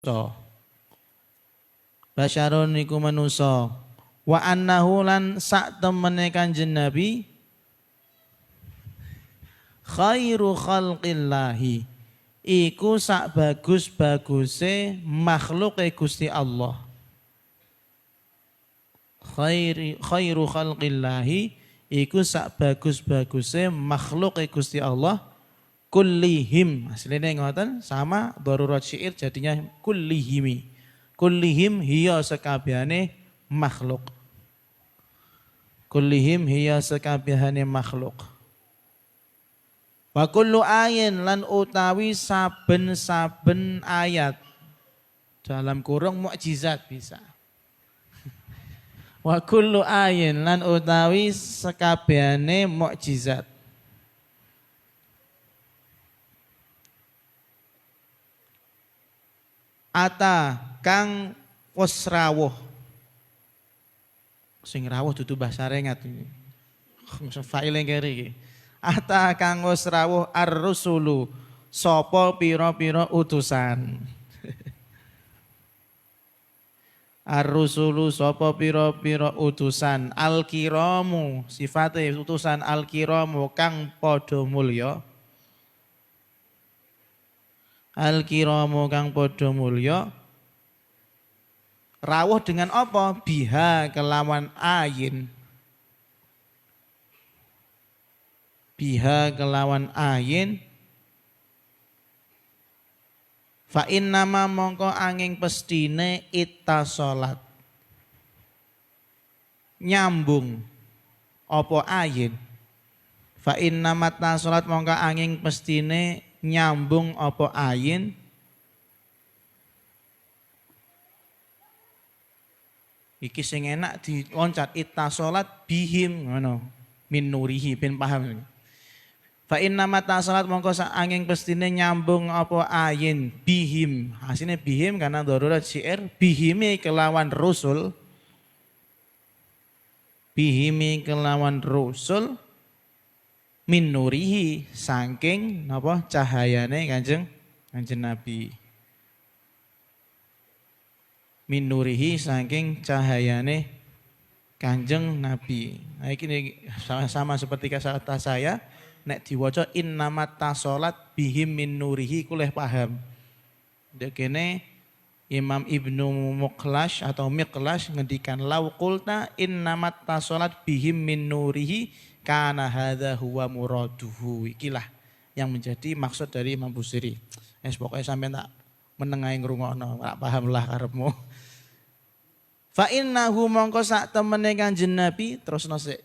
manusa. Basyarun iku manusa. Wa annahu lan sak temene Kanjeng Nabi khairu khalqillahi iku sak bagus-baguse makhluke Gusti Allah. Khairu khalqillahi iku sak bagus-baguse makhluke Gusti Allah kullihim. Asline ngoten sama darurat syair jadinya kullihimi. Kullihim hiya sekabehane makhluk. Kullihim hiya sekabehane makhluk. Wa kullu ayin lan utawi saben-saben ayat dalam kurung mukjizat bisa. Wa kullu ayin lan utawi sekabehane mukjizat. Ata kang wis rawuh. Sing rawuh dudu bahasa rengat iki. Faile keri iki. Ata kang wis rawuh ar-rusulu sapa pira-pira utusan. Ar-rusulu sapa pira-pira utusan, al-kiramu sifate utusan al-kiramu kang padha mulya. Al-kiramu kang padha mulya rawuh dengan apa? Biha kelawan ayin. Biha kelawan ayin. Fa innama mongko angin pestine ittasalat. Nyambung apa ayin. Fa innama ittasalat mongko angin pestine nyambung apa ayin. Iki sing enak diloncat ittasalat bihim ngono. Min nurihi ben paham. Fa inna mata salat mongko sak angin pestine nyambung apa ayin bihim. Hasilnya bihim karena darurat syair bihimi kelawan rusul. Bihimi kelawan rusul min nurihi saking napa cahayane Kanjeng Nabi. Min nurihi saking cahayane Kanjeng Nabi. Nah ini sama seperti kata saya. Nek diwaca innamat tasolat bihim min nurihi kuleh paham. Dekene Imam Ibnu Muklash atau Miklash ngendikan lau qulta innamat tasolat bihim min nurihi kana hadza huwa muraduhu. Ikilah yang menjadi maksud dari Imam Busiri. Pokoknya sampai tak menengahi ngrungokno, ora paham lah karepmu. Fa innahu mongko sak temene Kanjeng Nabi terus sik.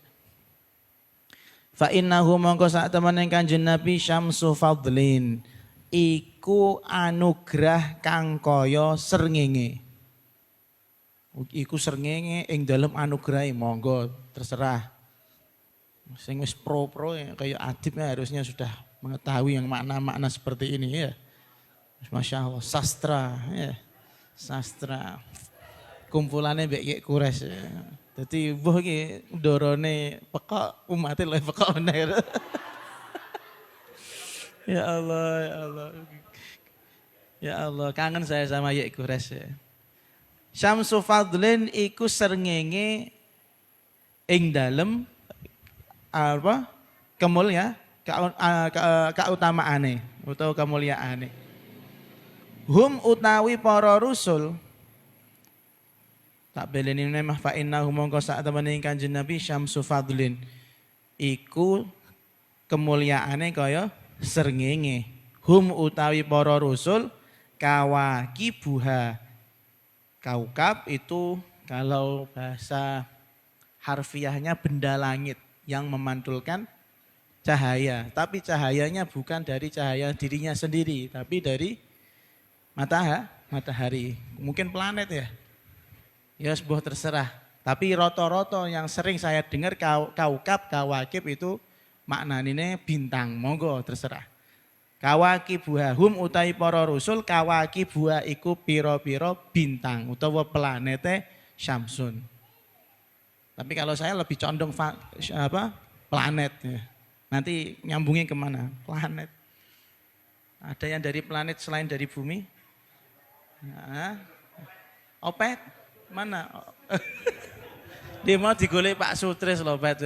Fa innahu mongko sak temene Kanjeng Nabi syamsu fadlin iku anugrah kang kaya srengenge. Iku srengenge ing dalem anugrahe monggo terserah. Sing wis pro-pro kayak adib harusnya sudah mengetahui yang makna-makna seperti ini ya. Masya Allah sastra ya. Sastra kumpulannya mbek Kures ya. Jadi buh iki dorone pekak umate luwih pekak bener. Ya Allah, ya Allah. Ya Allah, kangen saya sama Yek Kures ya. Syamsu fadlin iku srengenge ing dalem apa? Kemulya, keutamaane utawa kemuliaane. Hum utawi para rusul tak beleni nemah fa innahu mongko sak temene Kanjeng Nabi syamsu fadlin iku kemuliaane kaya srengenge. Hum utawi para rusul kawakibuha. Kaukab itu kalau bahasa harfiahnya benda langit yang memantulkan cahaya, tapi cahayanya bukan dari cahaya dirinya sendiri, tapi dari matahari. Mungkin planet ya. Ya sebuah terserah. Tapi roto-roto yang sering saya dengar kaukab, kawakib itu maknanya bintang. Monggo terserah. Kawakibuha hum utai para rusul kawakibuha iku piro-piro bintang utawa planete syamsun. Tapi kalau saya lebih condong planet ya. Nanti nyambungnya kemana? Planet. Ada yang dari planet selain dari bumi? Nah, opet mana? Dia mau digolek Pak Sutris loh, bet.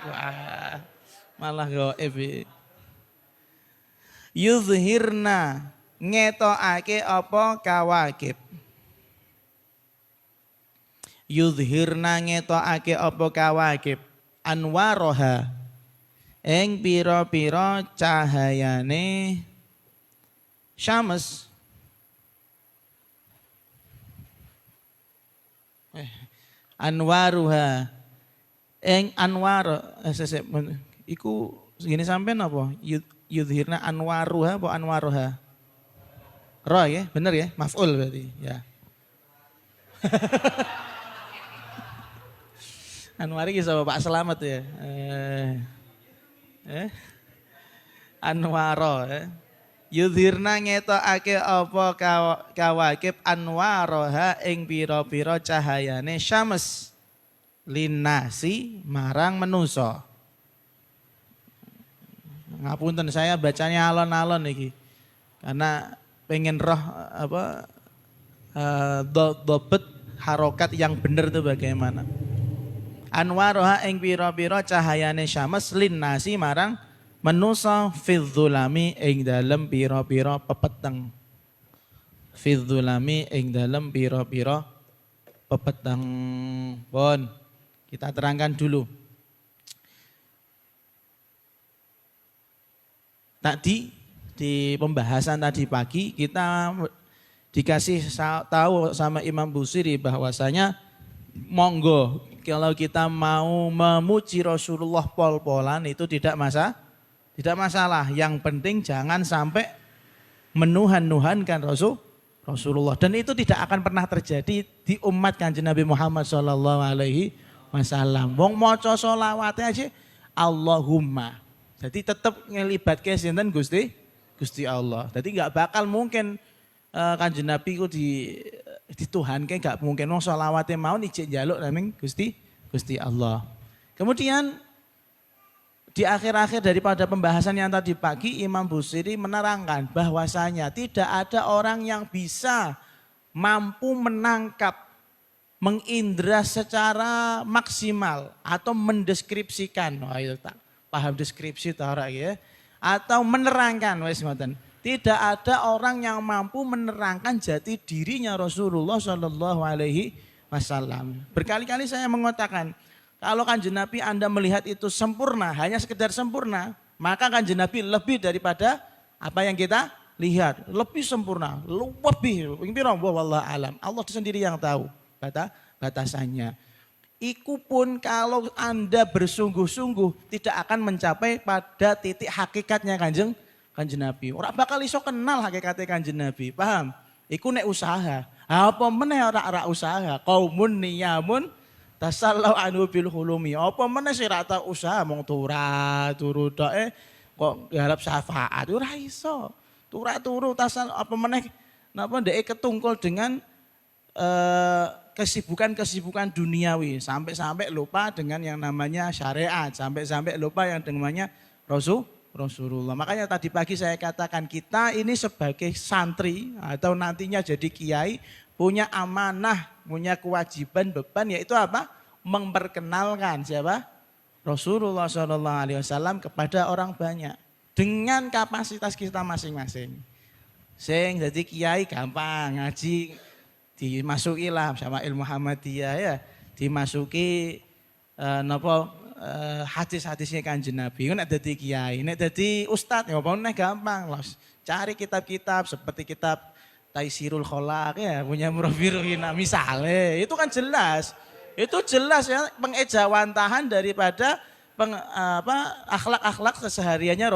Ah, malah gaib. Yuzhirna ngetokake apa kawakib. Yuzhirna ngetokake apa kawakib. Anwaroha ing pira-pira cahayane syams. Anwaruha ing anwar iku gini sampean apa? Yudhirna anwaruha apa anwaruha? Roh ya, bener ya, maf'ul berarti ya. Anwar iki sapa Pak Selamat ya. Anwaro ya. Yudhirna ngetokake apa kawakib anwaroha ing pira-pira cahayane syams linasi marang manusa. Ngapunten saya bacanya alon-alon iki. Karena pengen roh apa dobet harokat yang benar itu bagaimana. Anwaroha ing pira-pira cahayane syams linasi marang manusa fidzulami ing dalem pira-pira pepeteng. Fidzulami ing dalem pira-pira pepeteng. Pun kita terangkan dulu. Tadi di pembahasan tadi pagi kita dikasih tahu sama Imam Busiri bahwasanya monggo kalau kita mau memuji Rasulullah pol-polan itu tidak masalah. Yang penting jangan sampai menuhan-nuhankan Rasulullah. Dan itu tidak akan pernah terjadi di umat Kanjeng Nabi Muhammad SAW. Wong maca sholawatnya aja Allahumma. Jadi tetap ngelibatke sinten Gusti Allah. Jadi enggak bakal mungkin Kanjeng Nabi ku dituhanke, enggak mungkin. Wong sholawatnya mau ijek njaluk naming Gusti Allah. Kemudian di akhir-akhir daripada pembahasan yang tadi pagi Imam Busiri menerangkan bahwasanya tidak ada orang yang bisa mampu menangkap, mengindra secara maksimal atau mendeskripsikan. Wah, itu tak paham deskripsi tarak ya, atau menerangkan wis ngoten. Tidak ada orang yang mampu menerangkan jati dirinya Rasulullah Shallallahu Alaihi Wasallam. Berkali-kali saya mengatakan, kalau Kanjeng Nabi Anda melihat itu sempurna, hanya sekedar sempurna, maka Kanjeng Nabi lebih daripada apa yang kita lihat, lebih sempurna, lebih. Wallahu alam. Allah sendiri yang tahu batasannya. Iku pun kalau Anda bersungguh-sungguh tidak akan mencapai pada titik hakikatnya Kanjeng Nabi. Orang bakal iso kenal hakikatnya Kanjeng Nabi, paham? Iku nek usaha. Apa meneh ora usaha? Qaumun niyamun tasallau anhu bil hulumi. Apa meneh sih ra tau usaha mong turu tok kok garap syafaat ora iso. Turu tasal apa meneh napa ndek ketungkul dengan kesibukan duniawi sampai lupa dengan yang namanya syariat, sampai lupa yang namanya Rasulullah. Makanya tadi pagi saya katakan kita ini sebagai santri atau nantinya jadi kiai punya amanah, punya kewajiban beban yaitu apa? Memperkenalkan siapa? Rasulullah SAW kepada orang banyak dengan kapasitas kita masing-masing. Sing jadi kiai gampang, ngaji dimasuki lah sama ilmu Muhammadiyah ya, dimasuki hadis-hadisnya Kanjeng Nabi. Nek dadi kiai, nek dadi ustad ya apa gampang lah. Cari kitab-kitab seperti kitab Taisirul Kholaq ya, punya Murafiruhina misalnya. Itu kan jelas. Itu jelas ya pengejawantahan daripada akhlak-akhlak kesehariannya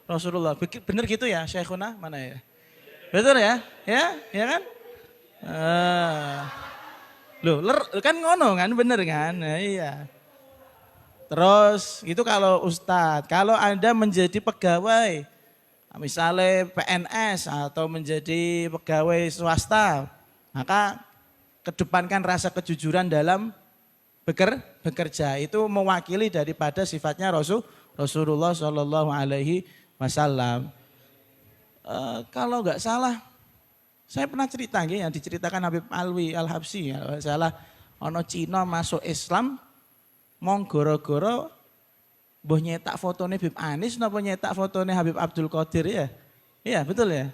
Rasulullah. Bener gitu ya Syekhuna? Mana ya? Betul ya? Ya kan? Loh, kan ngono kan, bener kan? Nah, iya. Terus itu kalau ustadz, kalau Anda menjadi pegawai, misalnya PNS atau menjadi pegawai swasta, maka kedepankan rasa kejujuran dalam bekerja. Itu mewakili daripada sifatnya Rasulullah Shallallahu Alaihi Wasallam. Kalau nggak salah, Saya pernah cerita yang diceritakan Habib Alwi Al-Habsyi, ya, salah ono Cina masuk Islam mong goro-goro mbah nyetak fotone Habib Anis napa nyetak fotone Habib Abdul Qadir ya? Iya, betul ya?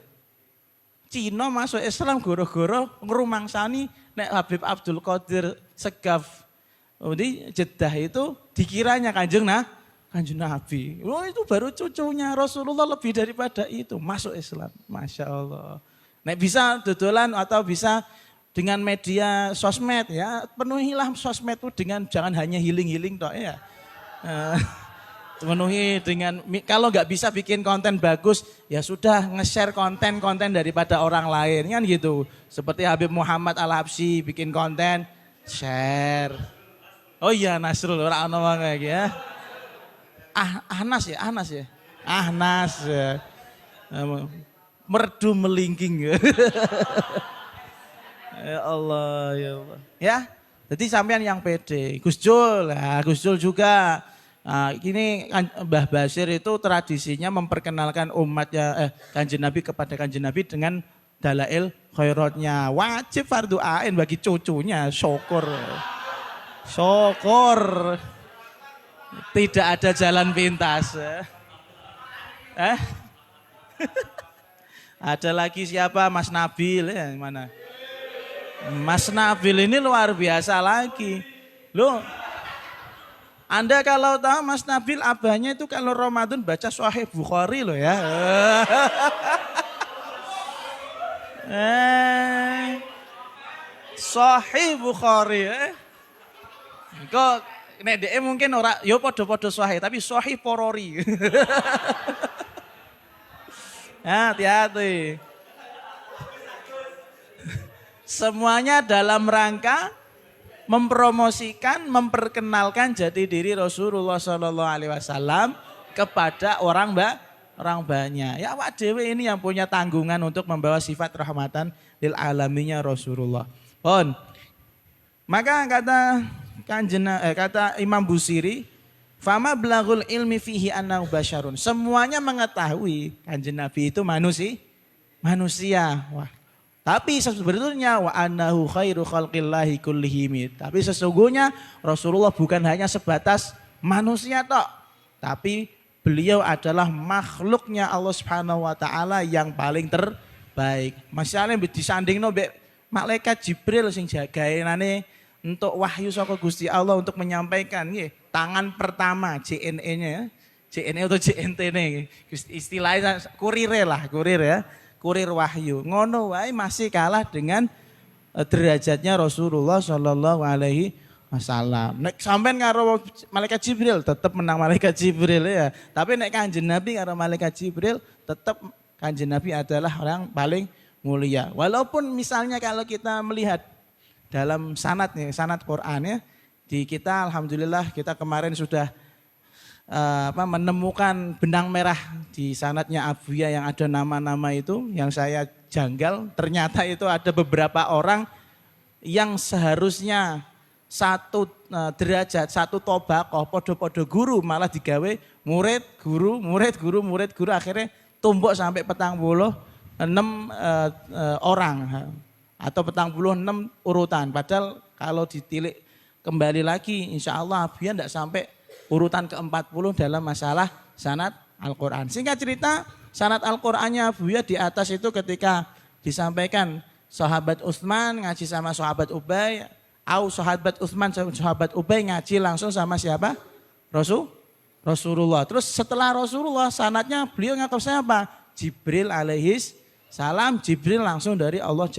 Cina masuk Islam goro-goro ngrumangsani nek Habib Abdul Qadir segaf di Jeddah itu dikiranya Kanjeng Nabi. Oh itu baru cucunya Rasulullah, lebih daripada itu masuk Islam. Masya Allah. Nek bisa dodolan atau bisa dengan media sosmed ya, penuhilah sosmed itu dengan jangan hanya healing tok ya. Penuhi dengan, kalau nggak bisa bikin konten bagus ya sudah nge-share konten-konten daripada orang lain kan gitu. Seperti Habib Muhammad Al-Habsyi bikin konten share. Oh iya Nasrul ora ono wae ya. Ahnas ya. Ahnas ya. Merdu melingking. Ya Allah, ya Allah. Ya, jadi sampean yang pede. Gus Jul juga. Nah, ini Mbah Basir itu tradisinya memperkenalkan umatnya Kanjeng Nabi kepada Kanjeng Nabi dengan dalail khairatnya. Wajib fardu ain bagi cucunya, syukur. Tidak ada jalan pintas. Ada lagi siapa? Mas Nabil ya, mana? Mas Nabil ini luar biasa lagi. Loh, Anda kalau tahu Mas Nabil abahnya itu kalau Ramadan baca Sahih Bukhari loh ya. Sahih Bukhari Kok nek dhek mungkin ora ya padha-padha sahih tapi sahih porori. Hati-hati. Semuanya dalam rangka mempromosikan, memperkenalkan jati diri Rasulullah SAW kepada orang banyak. Ya awak dhewe ini yang punya tanggungan untuk membawa sifat rahmatan lil alaminnya Rasulullah. Maka kata Imam Busiri, fama blagul ilmi fihi annahu basyarun. Semuanya mengetahui Kanjeng Nabi itu manusia. Wah. Tapi sebetulnya wa annahu khairu khalqillahi kullihim. Tapi sesungguhnya Rasulullah bukan hanya sebatas manusia tok, tapi beliau adalah makhluknya Allah Subhanahu wa taala yang paling terbaik. Masalahnya disandingno mbek malaikat Jibril sing jagainane untuk wahyu saka Gusti Allah untuk menyampaikan nggih. Tangan pertama JNE-nya ya. JNE atau JNT-ne istilahnya kurir ya. Kurir wahyu. Ngono wae masih kalah dengan derajatnya Rasulullah Shallallahu Alaihi Wasallam. Nek sampean karo malaikat Jibril tetap menang malaikat Jibril ya. Tapi nek Kanjeng Nabi karo malaikat Jibril tetap Kanjeng Nabi adalah orang paling mulia. Walaupun misalnya kalau kita melihat dalam sanad Quran ya, di kita alhamdulillah kita kemarin sudah menemukan benang merah di sanadnya Abuya yang ada nama-nama itu yang saya janggal. Ternyata itu ada beberapa orang yang seharusnya satu derajat, satu tobakoh, podo-podo guru malah digawe murid guru akhirnya tumbuk sampai 46 orang atau 46 urutan. Padahal kalau ditilik kembali lagi insya Allah Abuya tidak sampai urutan ke-40 dalam masalah sanad Al-Quran. Singkat cerita, sanad Al-Qurannya Abuya di atas itu ketika disampaikan sahabat Utsman ngaji sama sahabat Ubay, sahabat Utsman sahabat Ubay ngaji langsung sama siapa? Rasulullah. Terus setelah Rasulullah sanadnya beliau ngaku siapa? Jibril alaihis salam. Jibril langsung dari Allah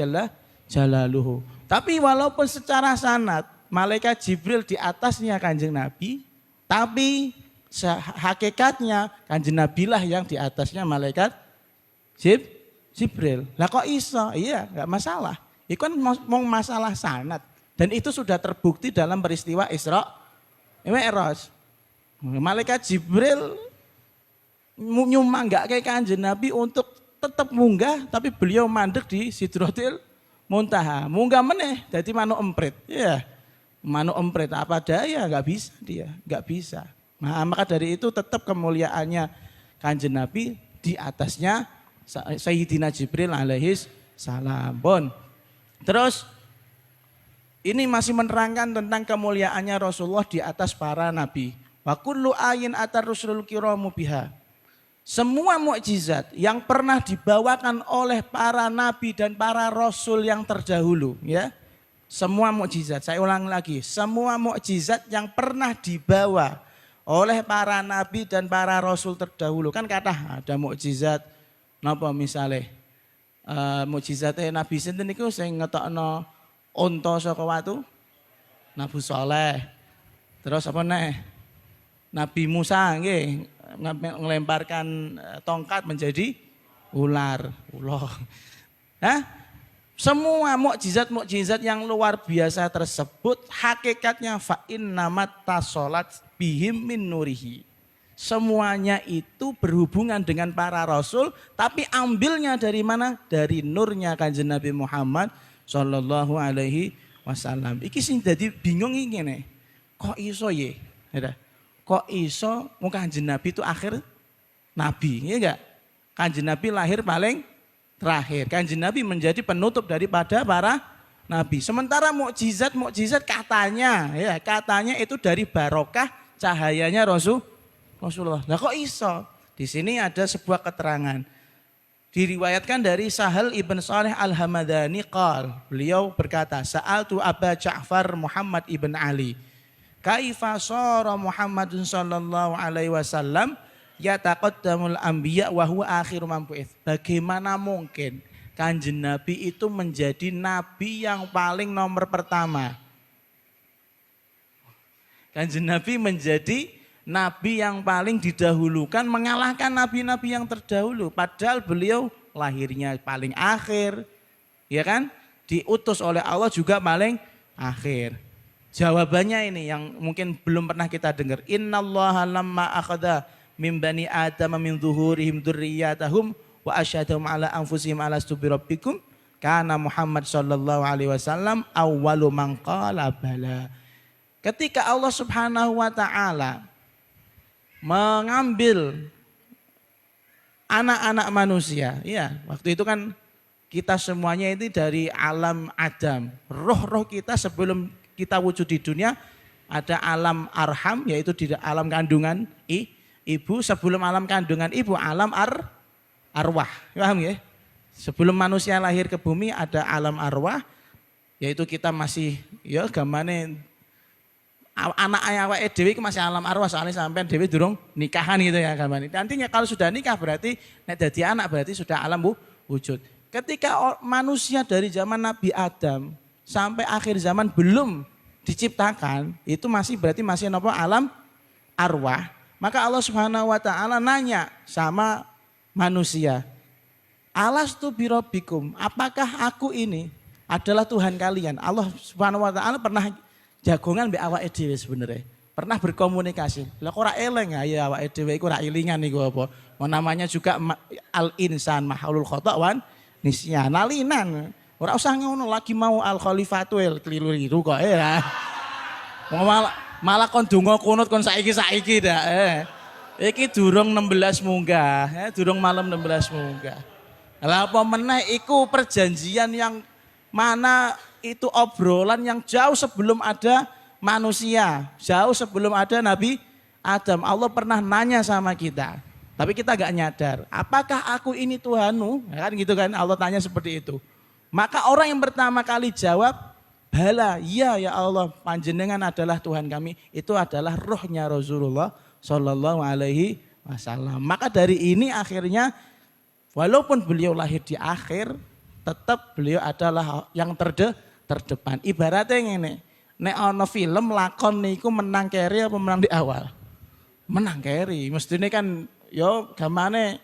Jalaluhu. Tapi walaupun secara sanad malaikat Jibril di atasnya Kanjeng Nabi, tapi hakikatnya Kanjeng Nabi lah yang di atasnya malaikat Jibril. Lah kok iso? Iya, enggak masalah. Itu kan mau masalah sanad dan itu sudah terbukti dalam peristiwa Isra Mi'raj. Malaikat Jibril nyuma enggak kayak Kanjeng Nabi untuk tetap munggah tapi beliau mandek di Sidratil Muntaha. Munggah meneh jadi manuk emprit. Iya. Manuk emprit apa daya nggak bisa dia, nggak bisa. Nah, maka dari itu tetap kemuliaannya Kanjeng Nabi di atasnya Sayyidina Jibril alaihis wasallam. Pun. Terus ini masih menerangkan tentang kemuliaannya Rasulullah di atas para nabi. Wa kullu ayin atar rusulul kiramu biha. Semua mukjizat yang pernah dibawakan oleh para nabi dan para rasul yang terdahulu, ya. Semua mukjizat, saya ulang lagi, semua mukjizat yang pernah dibawa oleh para nabi dan para rasul terdahulu. Kan kata ada mukjizat napa misale mukjizate Nabi sinten niku sing ngetokno unta saka watu? Nabi Saleh. Terus apa neh? Nabi Musa nggih melemparkan tongkat menjadi ular. Hah? Semua mukjizat-mukjizat yang luar biasa tersebut hakikatnya fa innamat tasolat bihim min nurihi. Semuanya itu berhubungan dengan para rasul, tapi ambilnya dari mana? Dari nurnya Kanjeng Nabi Muhammad sallallahu alaihi wasallam. Iki sing dadi bingung iki ngene. Kok iso ye? Kok iso Kanjeng Nabi itu akhir nabi, ya enggak? Kanjeng Nabi lahir paling terakhir. Kanjeng Nabi menjadi penutup daripada para nabi. Sementara mukjizat katanya itu dari barokah cahayanya Rasulullah. Nah kok iso? Di sini ada sebuah keterangan. Diriwayatkan dari Sahal ibn Saleh al-Hamadani qal. Beliau berkata, Sa'altu Aba Ja'far Muhammad ibn Ali. Kaifa shara Muhammadun sallallahu alaihi wasallam yataqaddamul anbiya wa huwa akhiru man bu'its. Bagaimana mungkin Kanjeng Nabi itu menjadi nabi yang paling nomor pertama? Kanjeng Nabi menjadi nabi yang paling didahulukan mengalahkan nabi-nabi yang terdahulu. Padahal beliau lahirnya paling akhir. Ya kan? Diutus oleh Allah juga paling akhir. Jawabannya ini yang mungkin belum pernah kita dengar. Innallaha lamma akhadha min bani Adam min zuhurihim dzurriyyatahum wa asyhadahum ala anfusihim alastu birabbikum kana Muhammad sallallahu alaihi wasallam awwalu man qala bala. Ketika Allah Subhanahu wa taala mengambil anak-anak manusia, ya, waktu itu kan kita semuanya itu dari alam Adam. Roh-roh kita sebelum kita wujud di dunia ada alam arham, yaitu di alam kandungan ibu. Sebelum alam kandungan ibu alam arwah, paham ya? Sebelum manusia lahir ke bumi ada alam arwah, yaitu kita masih ya gamane anak awake dhewe itu masih alam arwah, soalnya sampean dhewe durung nikahan gitu ya gamane. Nantinya kalau sudah nikah berarti nek dadi anak berarti sudah alam wujud. Ketika manusia dari zaman Nabi Adam sampai akhir zaman belum diciptakan, itu berarti masih alam arwah. Maka Allah Subhanahu wa taala nanya sama manusia, Alastu birabbikum, apakah aku ini adalah Tuhan kalian? Allah Subhanahu wa taala pernah jagongan mbek awake dhewe sebenarnya. Pernah berkomunikasi. Lah kok ora eleng ya awake dhewe iku ora ilingan niku apa? Namanya juga al-insan mahalul khata' wan nisyan. Nalinan. Ora usah ngono lagi mau al-khalifatul keliru kok ya. Malah kon donga kunut kon saiki dak. Iki durung 16 munggah, durung malam 16 munggah. Lah apa meneh iku perjanjian yang mana itu obrolan yang jauh sebelum ada manusia, jauh sebelum ada Nabi Adam. Allah pernah nanya sama kita, tapi kita gak nyadar. Apakah aku ini Tuhanmu? Kan gitu kan, Allah tanya seperti itu. Maka orang yang pertama kali jawab, bala, iya ya Allah, panjenengan adalah Tuhan kami. Itu adalah rohnya Rasulullah Sallallahu Alaihi Wasallam. Maka dari ini akhirnya, walaupun beliau lahir di akhir, tetap beliau adalah yang terdepan. Ibaratnya ngene, nek ana film lakon niku menang keri apa menang di awal? Menang keri. Mestine kan yo gamane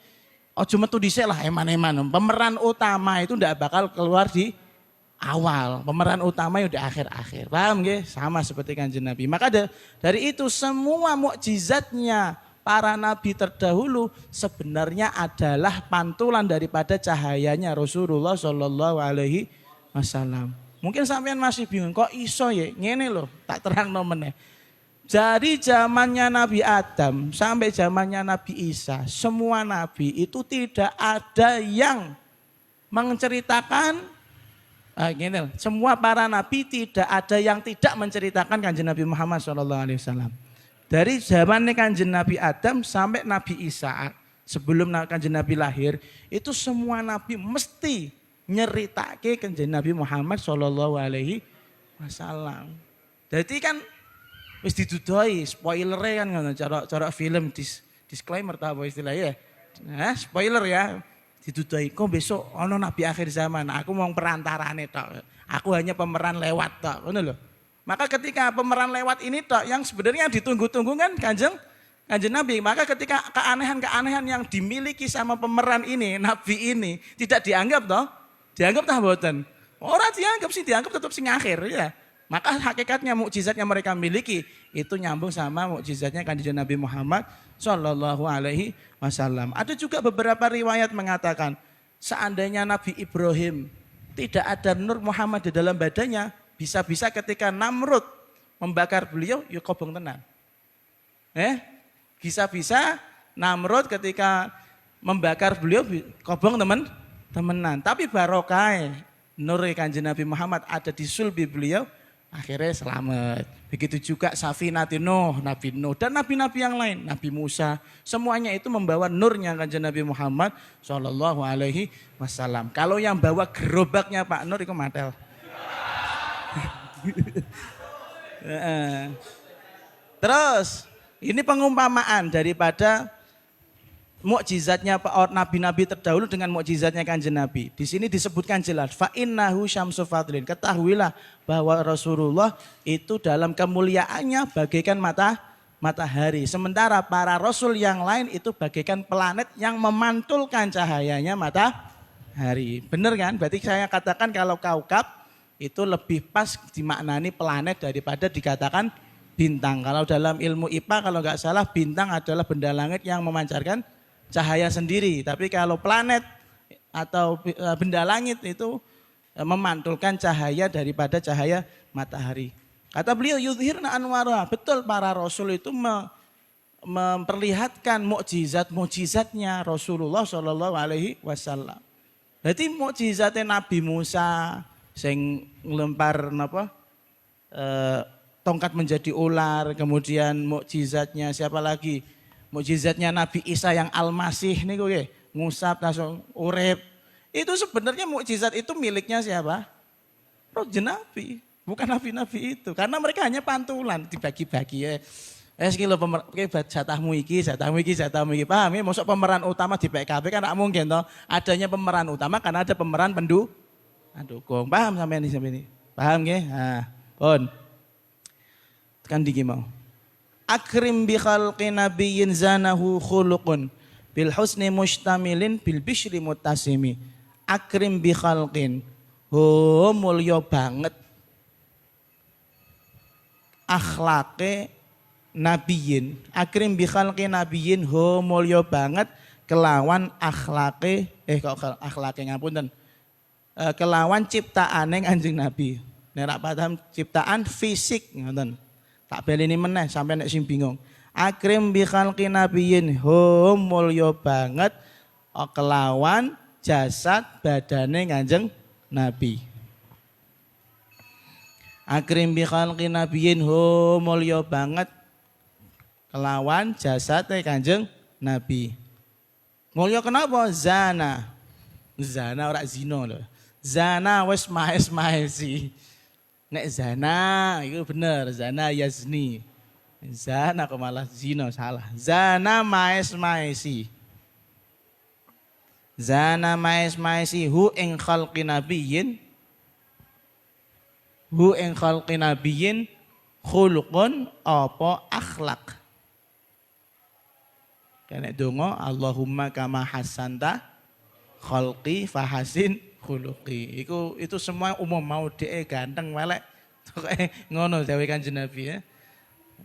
ojo metu dhisik lah eman-eman. Pemeran utama itu ndak bakal keluar di awal. Pemeran utama ya di akhir-akhir. Paham nggih? Sama seperti Kanjeng Nabi. Maka dari itu semua mukjizatnya para nabi terdahulu sebenarnya adalah pantulan daripada cahayanya Rasulullah Shallallahu Alaihi Wasallam. Mungkin sampean masih bingung, kok iso ya? Ngene loh, tak terangno meneh. Dari zamannya Nabi Adam sampai zamannya Nabi Isa, semua nabi itu tidak ada yang menceritakan gini, semua para nabi tidak ada yang tidak menceritakan kanjeng Nabi Muhammad SAW. Dari zaman kanjeng Nabi Adam sampai Nabi Isa, sebelum kanjeng Nabi lahir, itu semua nabi mesti nyeritake kanjeng Nabi Muhammad SAW. Jadi kan wis didudoi spoilernya kan ngono, cara film disclaimer ta apa istilahnya. Nah, spoiler ya. Didudoi kok besok ono nabi akhir zaman. Aku mau perantarane tok. Aku hanya pemeran lewat tok, ngono lho. Maka ketika pemeran lewat ini tok yang sebenarnya ditunggu-tunggu kan kanjeng Nabi. Maka ketika keanehan-keanehan yang dimiliki sama pemeran ini, nabi ini tidak dianggap toh? Dianggap tah mboten? Ora dianggap sih, dianggap tetap sing akhir ya. Maka hakikatnya mukjizat yang mereka miliki itu nyambung sama mukjizatnya kanjeng Nabi Muhammad Shallallahu Alaihi Wasallam. Ada juga beberapa riwayat mengatakan seandainya Nabi Ibrahim tidak ada nur Muhammad di dalam badannya, bisa-bisa ketika Namrud membakar beliau, yuk kobong tenan. Bisa-bisa Namrud ketika membakar beliau, kobong temenan. Tapi barokah nur kanjeng Nabi Muhammad ada di sulbi beliau, akhirnya selamat. Begitu juga Safinati Nuh, Nabi Nuh dan nabi-nabi yang lain, Nabi Musa, semuanya itu membawa nurnya kanjeng Nabi Muhammad Shallallahu Alaihi Wasallam. Kalau yang bawa gerobaknya Pak Nur itu matel. Terus ini pengumpamaan daripada mukjizatnya nabi-nabi terdahulu dengan mukjizatnya kanjeng Nabi. Di sini disebutkan jelas fa innahu syamsu fadlin. Ketahuilah bahwa Rasulullah itu dalam kemuliaannya bagaikan matahari. Sementara para rasul yang lain itu bagaikan planet yang memantulkan cahayanya matahari. Benar kan? Berarti saya katakan kalau kaukab itu lebih pas dimaknani planet daripada dikatakan bintang. Kalau dalam ilmu IPA kalau nggak salah bintang adalah benda langit yang memancarkan cahaya sendiri. Tapi kalau planet atau benda langit itu memantulkan cahaya daripada cahaya matahari. Kata beliau yudhirna anwara. Betul para rasul itu memperlihatkan mukjizatnya Rasulullah Shallallahu Alaihi Wasallam. Jadi mukjizatnya Nabi Musa sing ngelempar tongkat menjadi ular, kemudian mukjizatnya siapa lagi? Mukjizatnya Nabi Isa yang Al-Masih nih gue ngusap langsung urip. Itu sebenarnya mukjizat itu miliknya siapa? Kanjeng Nabi, bukan nabi-nabi itu. Karena mereka hanya pantulan dibagi-bagi ya. Iki lho jatahmu iki. Paham ya? Masuk pemeran utama di PKB kan enggak mungkin toh. Adanya pemeran utama karena ada pemeran pendukung. Paham sampai ini? Paham nggih? Nah, pun. Tekan diki mau. Akrim bi khalqi nabiyyin zanahu khuluqun bil husni mustamilin bil bishri mutasimi. Akrim bi khalqin. Oh mulya banget akhlake nabiyyin. Akrim bi khalqi nabiyyin ho mulya banget kelawan akhlake akhlake ngapunten. Kelawan ciptaane Kanjeng Nabi. Nek paham ciptaan fisik ngoten. Tak beleni meneh sampai nek sing bingung. Akrim bi khalqi nabiyyin ho mulya banget kelawan jasad badane Kanjeng Nabi. Akrim bi khalqi nabiyyin ho mulya banget kelawan jasate Kanjeng Nabi. Mulya kenapa? Zana ora zina lho. Zana wis mahes-mahesi. Nek zana itu bener, zana yazni. Zana kok malah zina salah. Zana mahes-mahesi. Zana mahes-mahesi hu ing khalqi nabiyyin. Hu ing khalqi nabiyyin khuluqun apa akhlak. Kene donga Allahumma kama hasanta khalqi fahasin khuluqi. Itu semua umum mau dhek ganteng melek ngono dawuh Kanjeng Nabi ya.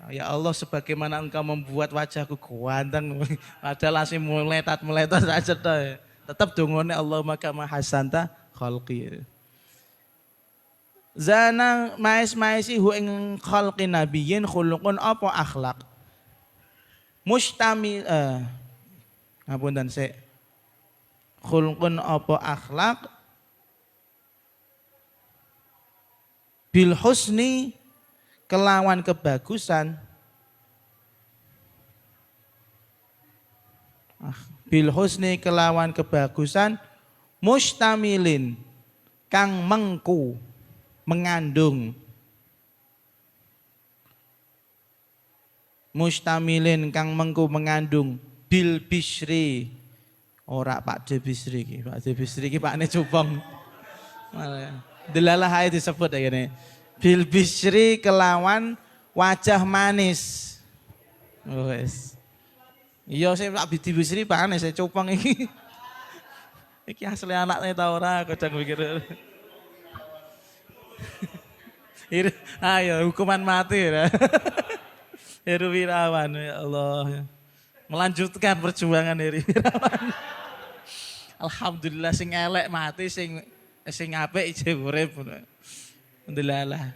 Ya Allah sebagaimana engkau membuat wajahku ganteng padahal asih meletat saja toh. Tetap dongane Allahumma kama hasanta khalqi. Zana mais-maisi hu ing khalqi nabiyyin khuluqun apa akhlak. Mustamil ngapunten sik. khulqun apa akhlak bil husni kelawan kebagusan bil husni kelawan kebagusan mustamilin kang mengku mengandung mustamilin kang mengku mengandung bil bisri ora Pak De Bisri iki Pak De Bisri iki pakne cupong delalah ae disebut ya ngene bil bisri kelawan wajah manis wes iya sih Pak De Bisri pakne saya cupong iki iki asli anaknya ta ora kadang mikir ayo hukuman mati ya. Heru Wirawan ya Allah melanjutkan perjuangan Heri Wirawan. Alhamdulillah sing elek mati sing apik isih urip. Alhamdulillah.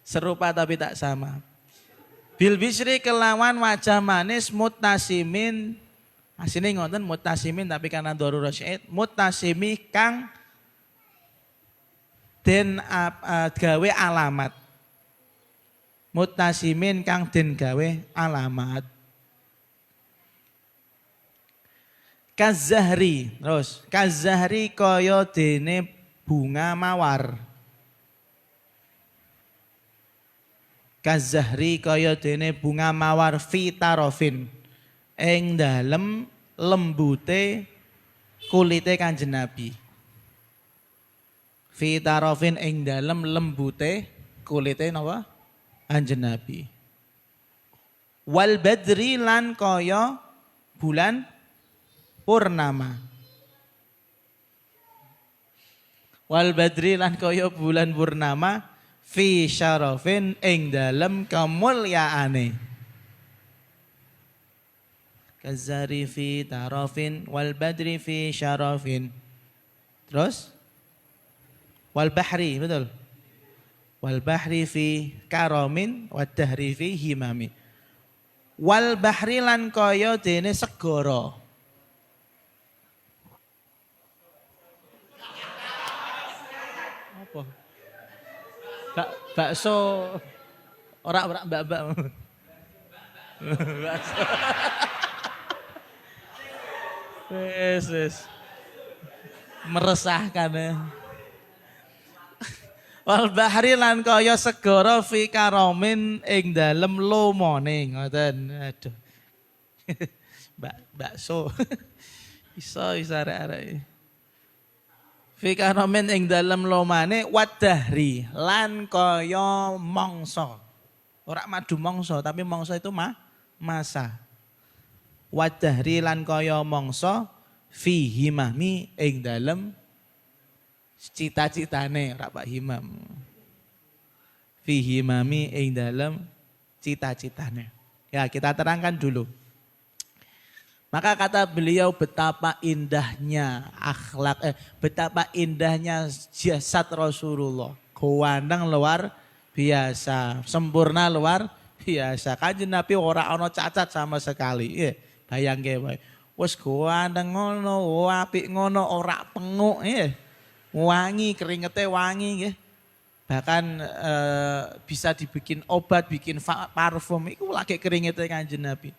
Serupa tapi tak sama. Bil bisri kelawan wajah manis muttasimin. Asine ngoten muttasimin tapi karena darurat syait muttasimi kang den gawe alamat. Muttasimin kang den gawe alamat. Kazahri, terus kazahri kaya dene bunga mawar. Kazahri kaya dene bunga mawar fitarofin. Ing dalem lembute kulite Kanjeng Nabi. Fitarofin ing dalem lembute kulite napa? Kanjeng Nabi. Wal badri lan kaya bulan purnama. Wal badri lan kaya bulan purnama fi syarafin ing dalem kamulyaane. Kazari fi tarafin wal badri fi syarafin. Terus wal bahri, betul. Wal bahri fi karamin wad dahri fi himami. Wal bahri lan kaya dene segara. Apa? Bakso ora mbak-mbak. Bakso. Wes. Meresahkan ya. Wal bahri lan kaya segara fi karamin ing dalem lomone ngoten. Aduh. Bakso. Iso arek-arek. Fi karamin ing dalem lomane wadahri lan kaya mangsa. Ora madu mangsa tapi mangsa itu masa. Wadahri lan kaya mangsa fi himami ing dalem cita-citane ora Pak Himam. Fi himami ing dalem cita-citane. Ya, kita terangkan dulu. Maka kata beliau betapa indahnya akhlak betapa indahnya jasad Rasulullah. Gawandeng luar biasa, sempurna luar biasa. Kanjeng Nabi ora ana cacat sama sekali. Bayangke wae. Wis gawandeng ngono, apik ngono, ora penguk wangi, keringete wangi nggih. Bahkan bisa dibikin obat, bikin parfum. Iku lagi keringete Kanjeng Nabi.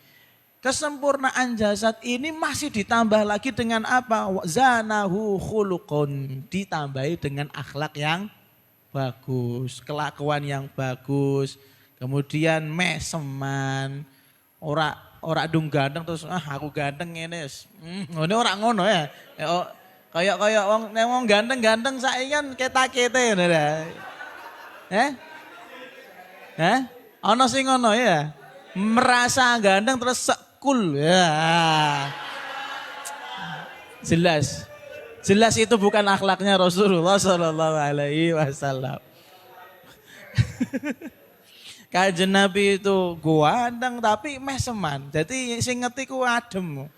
Kesempurnaan jasad ini masih ditambah lagi dengan apa? Zanahu khuluqun, ditambahi dengan akhlak yang bagus, kelakuan yang bagus. Kemudian meseman, ora dung ganteng terus aku ganteng ngene wis. Ngene ora ngono ya. Kayak wong ganteng-ganteng saiki kan ketak-kete ngono lho. Ana sing ngono ya. Merasa ganteng terus sekul ya. Jelas itu bukan akhlaknya Rasulullah sallallahu alaihi wasallam. Kanjeng Nabi itu ganteng tapi meseman. Jadi sing ngerti ku adem.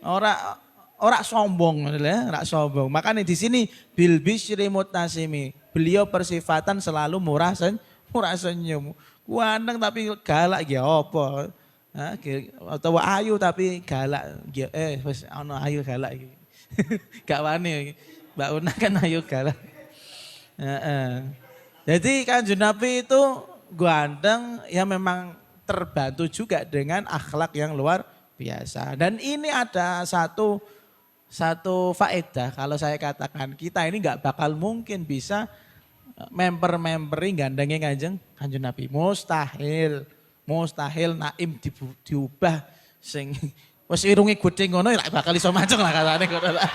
Ora sombong ya, ora sombong. Makanya di sini bil bisyri mutasimi. Beliau persifatan selalu murah senyum. Ganteng tapi galak ya apa? Atau ayu tapi galak. Wis ana ayu galak iki. Gak wani. Mbak Una kan ayo galak. Jadi Kanjeng Nabi itu ganteng ya memang terbantu juga dengan akhlak yang luar biasa. Dan ini ada satu faedah kalau saya katakan kita ini nggak bakal mungkin bisa member-memberi gandengnya kanjeng Nabi. Mustahil. Mustahil Naim diubah sing wis irunge gedhe ngono ya bakal iso maceng lah katane ngono lah.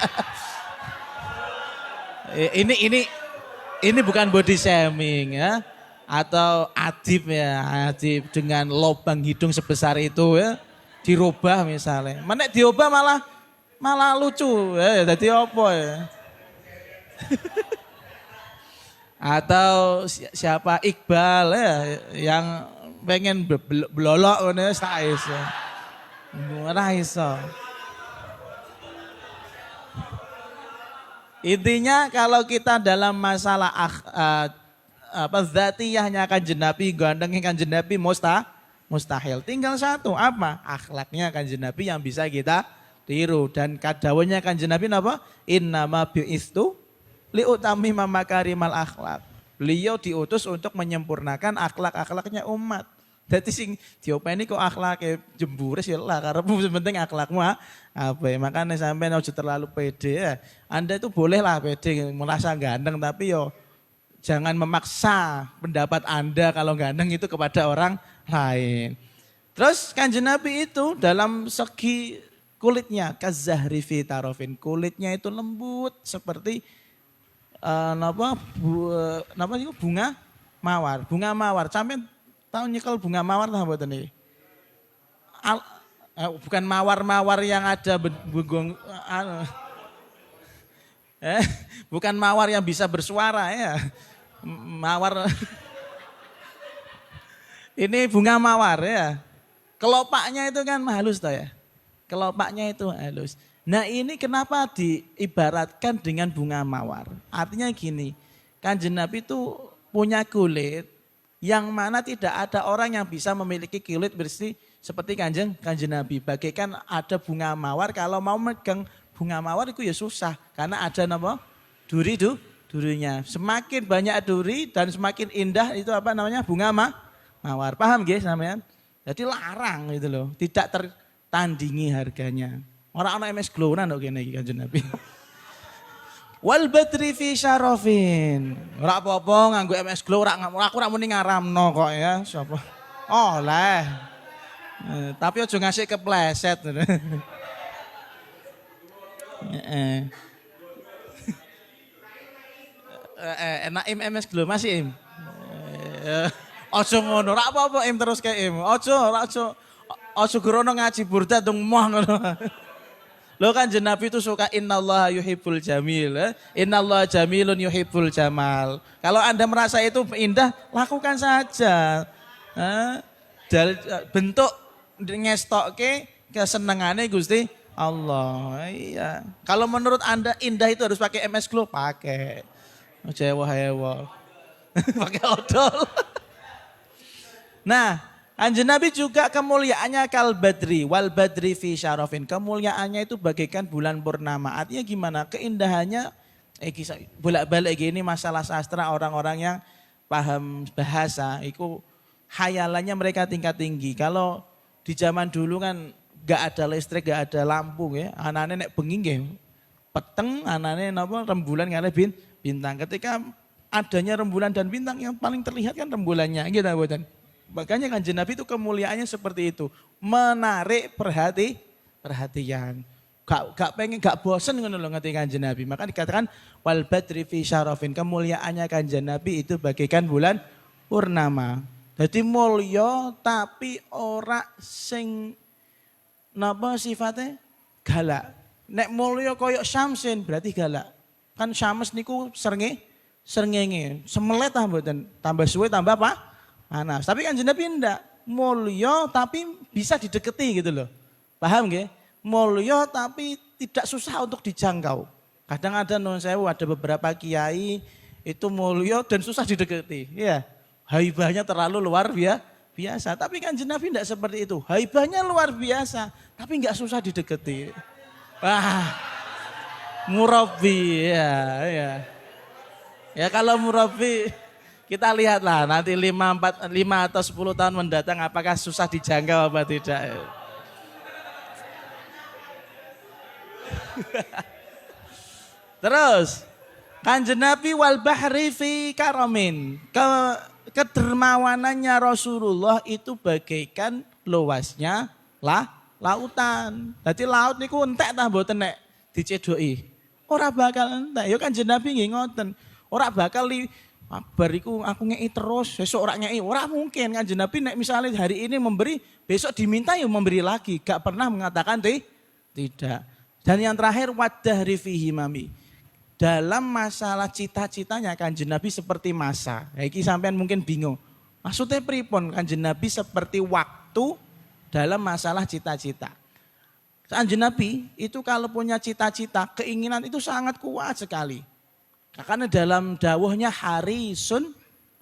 Ini bukan body shaming ya atau adib ya, adib dengan lubang hidung sebesar itu ya dirubah misalnya. Menek diubah malah lucu ya, jadi apa ya? Atau siapa Iqbal ya yang pengen blolok ngono sak iso. Ora iso. Intinya kalau kita dalam masalah zatiyahnya Kanjeng Nabi, gandengnya Kanjeng Nabi mustahil. Tinggal satu apa? Akhlaknya Kanjeng Nabi yang bisa kita tiru dan kadawanya Kanjeng Nabi apa? Innama bi'istu liutamima makarimal akhlak. Beliau diutus untuk menyempurnakan akhlak-akhlaknya umat. Jadi sing diopeni kok akhlaknya jembures ya lah karena penting akhlakmu apa ya. Makanya sampai harus terlalu pede ya. Anda itu bolehlah pede merasa ganteng tapi yo jangan memaksa pendapat Anda kalau ganteng itu kepada orang lain. Terus Kanjeng Nabi itu dalam segi kulitnya kazahri fi tarofin, kulitnya itu lembut seperti bunga mawar. Bunga mawar. Sampai tahu nyekel bunga mawar lah mboten iki. Bukan mawar-mawar yang ada bukan mawar yang bisa bersuara ya. Mawar. Ini bunga mawar ya. Kelopaknya itu kan halus toh ya. Kelopaknya itu halus. Nah ini kenapa diibaratkan dengan bunga mawar? Artinya gini, Kanjeng Nabi itu punya kulit yang mana tidak ada orang yang bisa memiliki kulit bersih seperti kanjeng Nabi. Bagaikan ada bunga mawar, kalau mau megang bunga mawar itu ya susah. Karena ada apa? Durinya. Semakin banyak duri dan semakin indah itu apa namanya? Bunga mawar. Paham guys namanya? Jadi larang gitu loh. Tidak tertandingi harganya. Orang-orang MS Glow-an kok kene iki Kanjeng Nabi. Wal badri fi syarafin. Ora apa-apa nganggo MS Glow aku ora muni ngaramno kok ya, sapa. Oleh. Tapi aja ngasih kepleset. Enak MS Glow masih Im. Aja ngono, ora apa-apa Im terus ke Im. Aja grono ngaji burda dong moh ngono. Lo kan Nabi itu suka innallaha yuhibbul jamil. Innallaha jamilun yuhibbul jamal. Kalau Anda merasa itu indah, lakukan saja. Bentuk ngestokke kesenangannya Gusti Allah. Iya. Kalau menurut Anda indah itu harus pakai MS Glow, pakai. Hewa. Pakai odol. Nah, Kanjeng Nabi juga kemuliaannya kal badri wal badri fi syarafin. Kemuliaannya itu bagaikan bulan purnama. Artinya gimana? Keindahannya bolak-balik gini masalah sastra orang-orang yang paham bahasa itu hayalannya mereka tingkat tinggi. Kalau di zaman dulu kan gak ada listrik, gak ada lampu ya. Anane nek bengi nggih peteng, anane napa rembulan ngale bintang. Ketika adanya rembulan dan bintang yang paling terlihat kan rembulannya gitu mboten. Makanya Kanjeng Nabi itu kemuliaannya seperti itu, menarik perhatian. Gak bosen ngono lho ngerti Kanjeng Nabi. Maka dikatakan wal badri fi syarafin, kemuliaannya Kanjeng Nabi itu bagaikan bulan purnama. Jadi mulya tapi ora sing napa sifatnya galak. Nek mulya koyok syamsin berarti galak. Kan syams niku srengenge, semelet ah mboten. Tambah suwe tambah apa? Panas. Tapi Kanjeng Nabi enggak. Mulya tapi bisa dideketi gitu loh. Paham nggih? Mulya tapi tidak susah untuk dijangkau. Kadang ada non sewu, ada beberapa kiai itu mulya dan susah dideketi. Ya. Haibahnya terlalu luar biasa. Tapi Kanjeng Nabi enggak seperti itu. Haibahnya luar biasa, tapi enggak susah dideketi. Wah. Murabi, ya, ya. Ya kalau murabi kita lihatlah nanti 5 atau 10 tahun mendatang apakah susah dijangkau apa tidak. Terus Kanjeng Nabi wal bahri fi karamin. Kedermawanannya Rasulullah itu bagaikan luasnya lautan. Jadi laut niku entek ta mboten nek dicedoki. Ora bakal entek. Ya Kanjeng Nabi nggih ngoten. Ora bakal bar iku aku ngeki terus, besok ora ngeki. Ora mungkin Kanjeng Nabi nek misalnya hari ini memberi, besok diminta ya memberi lagi. Gak pernah mengatakan tidak. Dan yang terakhir wadahri fihi mami. Dalam masalah cita-citanya Kanjeng Nabi seperti masa. Ya, iki sampean mungkin bingung. Maksudnya pripun Kanjeng Nabi seperti waktu dalam masalah cita-cita. Kanjeng Nabi itu kalau punya cita-cita, keinginan itu sangat kuat sekali. Karena dalam dawuhnya harisun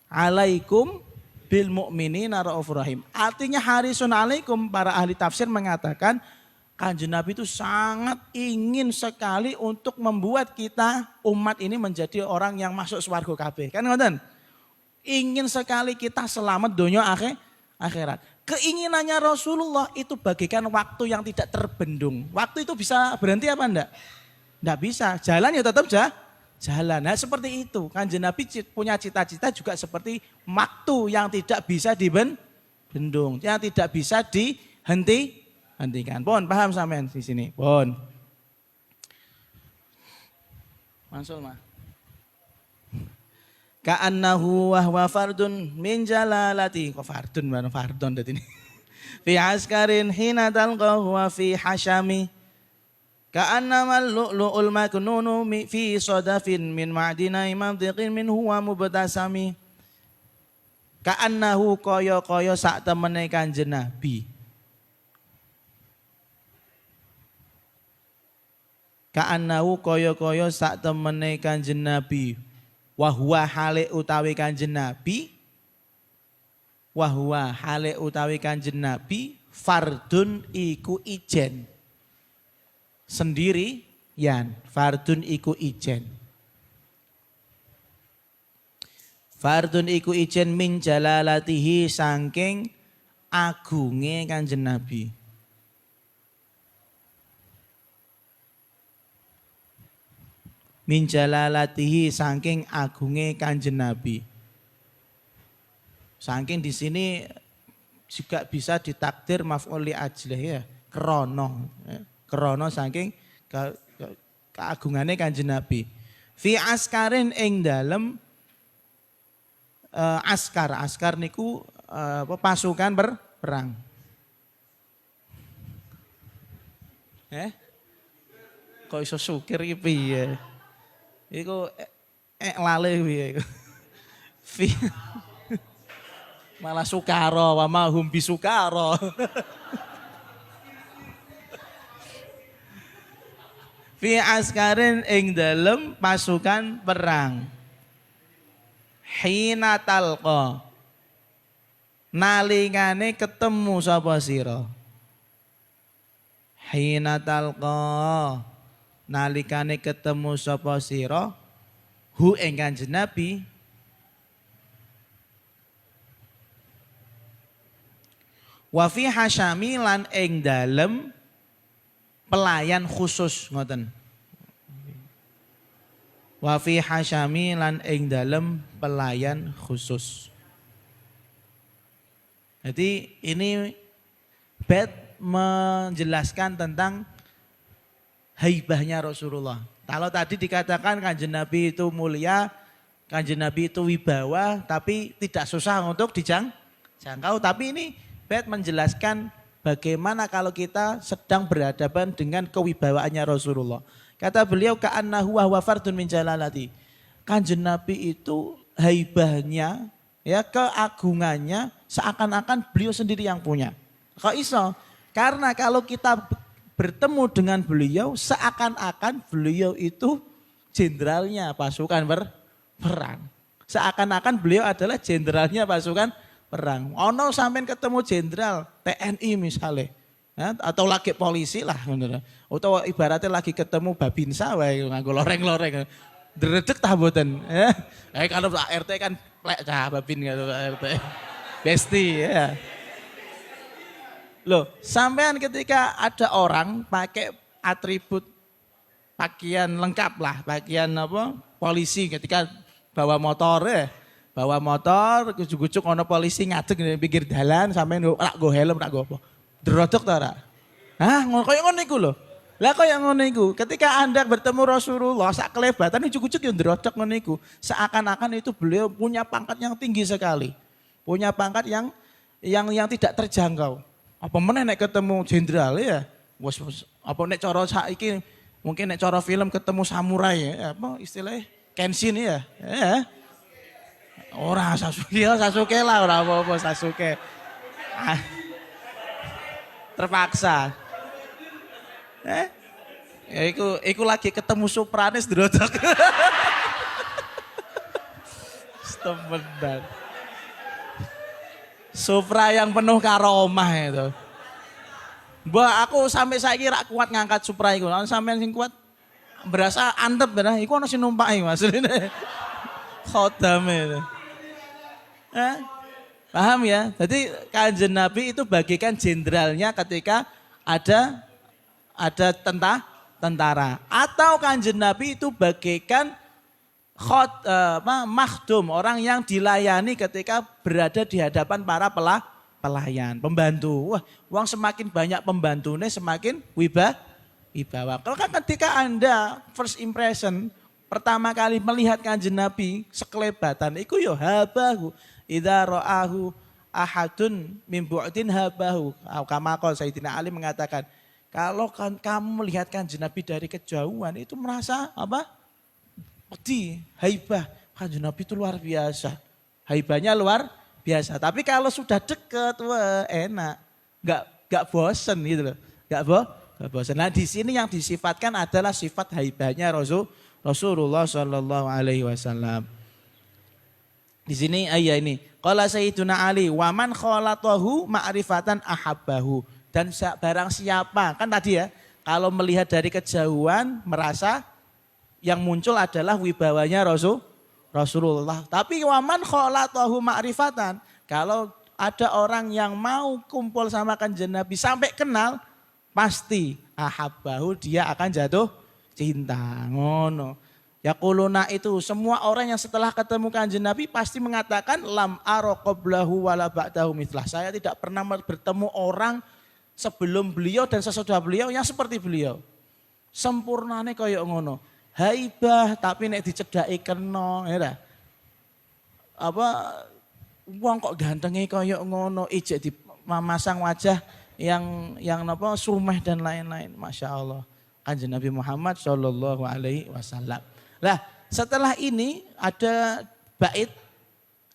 alaikum bil mu'minina raufur rahim. Artinya harisun alaikum, para ahli tafsir mengatakan Kanjeng Nabi itu sangat ingin sekali untuk membuat kita umat ini menjadi orang yang masuk swarga kabeh. Kan ngoten? Ingin sekali kita selamat dunia akhirat. Keinginannya Rasulullah itu bagaikan waktu yang tidak terbendung. Waktu itu bisa berhenti apa enggak? Enggak bisa. Jalan ya tetap jalan. Nah seperti itu. Kanjeng Nabi punya cita-cita juga seperti waktu yang tidak bisa dibendung. Yang tidak bisa hentikan. Pon, paham sampean di sini? Pon. Mansul mah. Ka'annahu wa huwa fardun min jalalati. Kok fardun tadi ini. Fi askarin hina talqahu wa fi hashami. Ka'annamal lu'lu'ul maknunu fi sadafin min ma'dinai mantiqin min huwa mubtasami. Ka'annahu kaya sak temene Kanjeng Nabi. Ka'annahu kaya sak temene Kanjeng Nabi. Wahwa hale utawi Kanjeng Nabi. Wahwa hale utawi Kanjeng Nabi. Fardun iku ijen. Sendiri yan. Fardun iku ijen. Fardun iku ijen min jalalatihi saking agunge Kanjeng Nabi. Min jalalatihi saking agunge Kanjeng Nabi. Saking di sini juga bisa ditakdir maf'ul li ajlih ya, krana saking keagungane Kanjeng Nabi. Fi askarin ing dalem askar niku pasukan berperang. Kok iso sukir iki piye? Iku lale piye iku. Malah sukaro wa mahum bisukaro. Fi askarin ing dalem pasukan perang. Hina talqa. Nalingane ketemu sapa sira. Hina talqa. Nalikane ketemu sapa sira hu ing Kanjeng Nabi wa fi hasyami lan ing dalem pelayan khusus ngoten. Wa fi hasyami lan ing dalem pelayan khusus. Jadi ini bait menjelaskan tentang haibahnya Rasulullah. Kalau tadi dikatakan Kanjeng Nabi itu mulia, Kanjeng Nabi itu wibawa, tapi tidak susah untuk dijangkau. Tapi ini bait menjelaskan bagaimana kalau kita sedang berhadapan dengan kewibawaannya Rasulullah. Kata beliau ka'annahu wa fardun min jalalati. Kanjeng Nabi itu haibahnya, ya keagungannya seakan-akan beliau sendiri yang punya. Kok iso? Karena kalau kita bertemu dengan beliau seakan-akan beliau itu jenderalnya pasukan perang. Seakan-akan beliau adalah jenderalnya pasukan perang. Ono sampean ketemu jenderal TNI misalnya. Ya, atau lagi polisi lah bener. Atau ibaratnya lagi ketemu babinsa wae nganggo loreng-loreng. Dredeg tah mboten ya. Kalau Pak RT kan plek cah babin gitu Pak RT. Besti ya. Loh, sampean ketika ada orang pakai atribut pakaian lengkap lah, pakaian apa? Polisi ketika bawa motor ya. Bawa motor, gujuk-gujuk ono polisi ngadeg di pinggir dalan sampean rak go helm, rak go apa. Drodok ta ora? Hah, koyo ngono iku lho. Lah koyo ngono iku, ketika Anda bertemu Rasulullah sak kelebatan ujuk-ujuk yo ndrodok ngono iku. Seakan-akan itu beliau punya pangkat yang tinggi sekali. Punya pangkat yang tidak terjangkau. Apa meneh nek ketemu jenderal ya? Wes apa nek cara saiki mungkin nek cara film ketemu samurai ya, apa istilahnya Kenshin ya. Ya. Ora Sasuke, Sasuke lah ora apa-apa Sasuke. Ah, terpaksa. Ya iku lagi ketemu Sopranis drodok. Temenan. Supra yang penuh karomah itu. Mbak aku sampai saiki rak kuat ngangkat Supra iku. Sampeyan sing kuat berasa antep bener. Iku ana sing numpaki maksudnya. Khodame itu. Paham ya? Jadi Kanjeng Nabi itu bagikan jenderalnya ketika ada tentara. Atau Kanjeng Nabi itu bagikan makhdum, orang yang dilayani ketika berada di hadapan para pelayan, pembantu. Wah, uang semakin banyak pembantunya semakin wibawa. Kalau kan ketika Anda first impression, pertama kali melihat Kanjeng Nabi sekelebatan, iku yo habahu. Idza ra'ahu ahadun min bu'din habahu. Kama qala Sayyidina Ali mengatakan, kalau kamu melihat Kanjeng Nabi dari kejauhan itu merasa apa? Wedi, haibah. Kanjeng Nabi itu luar biasa. Haibahnya luar biasa. Tapi kalau sudah deket, wah enak. Enggak bosen gitu loh. Enggak bosen. Nah di sini yang disifatkan adalah sifat haibahnya Rasulullah Shallallahu Alaihi Wasallam. Di sini ayat ini. Qala Sayyiduna Ali, waman khalatahu ma'rifatan ahabbahu. Dan barang siapa, kan tadi ya, kalau melihat dari kejauhan merasa yang muncul adalah wibawanya Rasulullah. Tapi waman khalatahu ma'rifatan, kalau ada orang yang mau kumpul sama Kanjeng Nabi sampai kenal, pasti ahabbahu, dia akan jatuh cinta. Ngono. Yaquluna itu semua orang yang setelah ketemu Kanjeng Nabi pasti mengatakan lam ara qablahu wala ba'dahu mithlah. Saya tidak pernah bertemu orang sebelum beliau dan sesudah beliau yang seperti beliau. Sempurnane kaya ngono. Haibah tapi nek dicedhaki kena ya. Apa wong kok gantenge kaya ngono, ijek dimasang wajah yang napa sumeh dan lain-lain. Masya Allah. Kanjeng Nabi Muhammad Shallallahu Alaihi Wasallam. Nah, setelah ini ada bait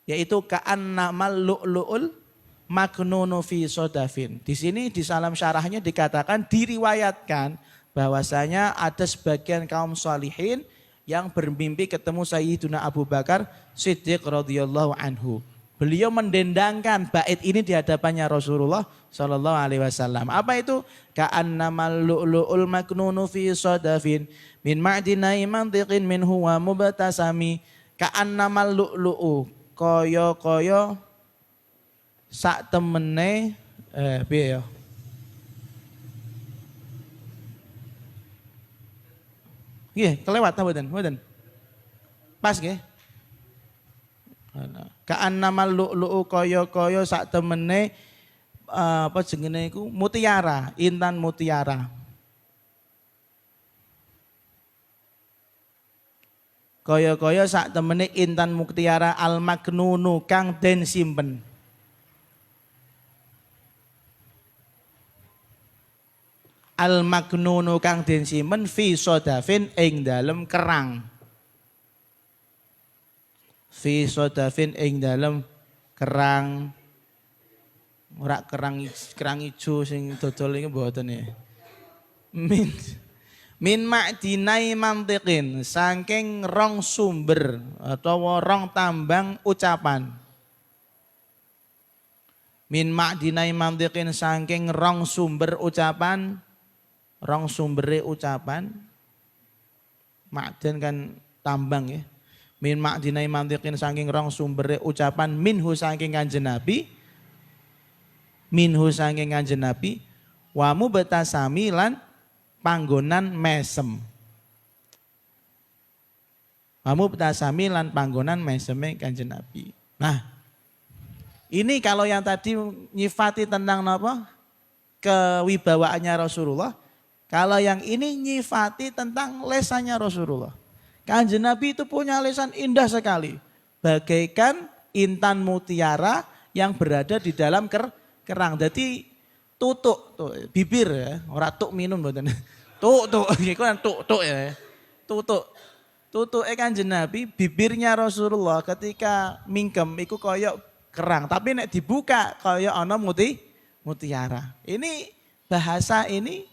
yaitu ka'annamal lu'lu'ul maknunu fi sodafin. Di sini di salam syarahnya dikatakan diriwayatkan bahwasanya ada sebagian kaum salihin yang bermimpi ketemu Sayyiduna Abu Bakar Siddiq radhiyallahu anhu. Beliau mendendangkan bait ini di hadapannya Rasulullah Shallallahu Alaihi Wasallam. Apa itu? Ka'annamal lu'lu'ul maknunu fi sodafin min ma'dinai mantiqin min huwa mubtasami. Ka'annamal lu'lu'u koyo sak temene piye ya? Nggih, kelewat ta mboten? Pas nggih. Ka'annamal lu'lu'u koyo sak temene apa jenenge iku mutiara, intan mutiara. Kaya-kaya sak temene intan mutiara al-maknunu kang den simpen. Al-maknunu kang den simpen fi sodafin ing dalem kerang. Fi sodafin ing dalem kerang. Ora kerang ijo sing dodol iki mboten ya. Min ma'dinai mantiqin, saking rong sumber atau rong tambang ucapan. Min ma'dinai mantiqin saking rong sumber ucapan, rong sumbere ucapan. Ma'dan kan tambang ya. Min ma'dinai mantiqin saking rong sumbere ucapan minhu saking Kanjeng Nabi. Minhu saking Kanjeng Nabi wa mubtasami lan panggonan mesem. Wa mubtasami lan panggonan meseme Kanjeng Nabi. Nah, ini kalau yang tadi nyifati tentang apa? Kewibawaannya Rasulullah. Kalau yang ini nyifati tentang lesannya Rasulullah. Kanjeng Nabi itu punya lesan indah sekali. Bagaikan intan mutiara yang berada di dalam kerang. Jadi tutuk, bibir ya. Ora tuk minum mboten. Tuk, iku kan tuk ya. Tutuk Kanjeng Nabi, bibirnya Rasulullah ketika mingkem iku koyok kerang, tapi nek dibuka kaya ana mutiara. Ini bahasa ini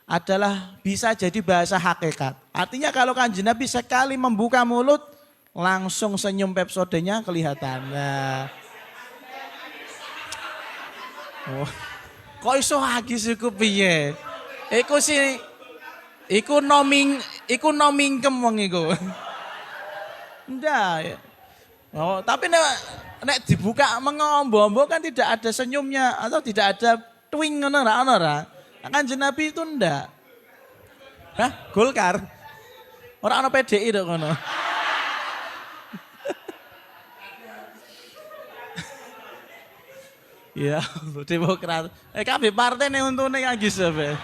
adalah bisa jadi bahasa hakikat. Artinya kalau Kanjeng Nabi sekali membuka mulut langsung senyum pepsodenya kelihatan. Nah. Oh. Kok iso lagi siku piye? Iku no mingkem wong iku. Ndak ya. Oh, tapi nek dibuka mengombo-ombo kan tidak ada senyumnya atau tidak ada twing ngono ra. Kanjeng Nabi itu ndak. Hah? Golkar. Ora ana PDI dok ngono. Ya, Demokrat. Kabeh partene untune kangge sapa?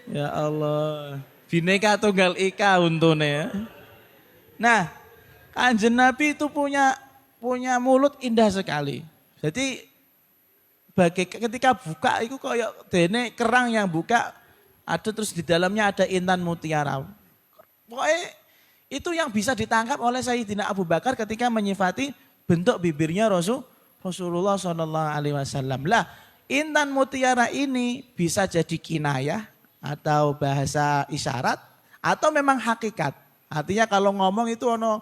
Ya Allah. Bineka Tunggal Ika untune ya. Nah, Kanjeng Nabi itu punya mulut indah sekali. Jadi ketika buka itu kayak dene kerang yang buka ada terus di dalamnya ada intan mutiara. Pokoknya itu yang bisa ditangkap oleh Sayyidina Abu Bakar ketika menyifati bentuk bibirnya Rasulullah SAW. Lah, intan mutiara ini bisa jadi kinayah atau bahasa isyarat atau memang hakikat. Artinya kalau ngomong itu ono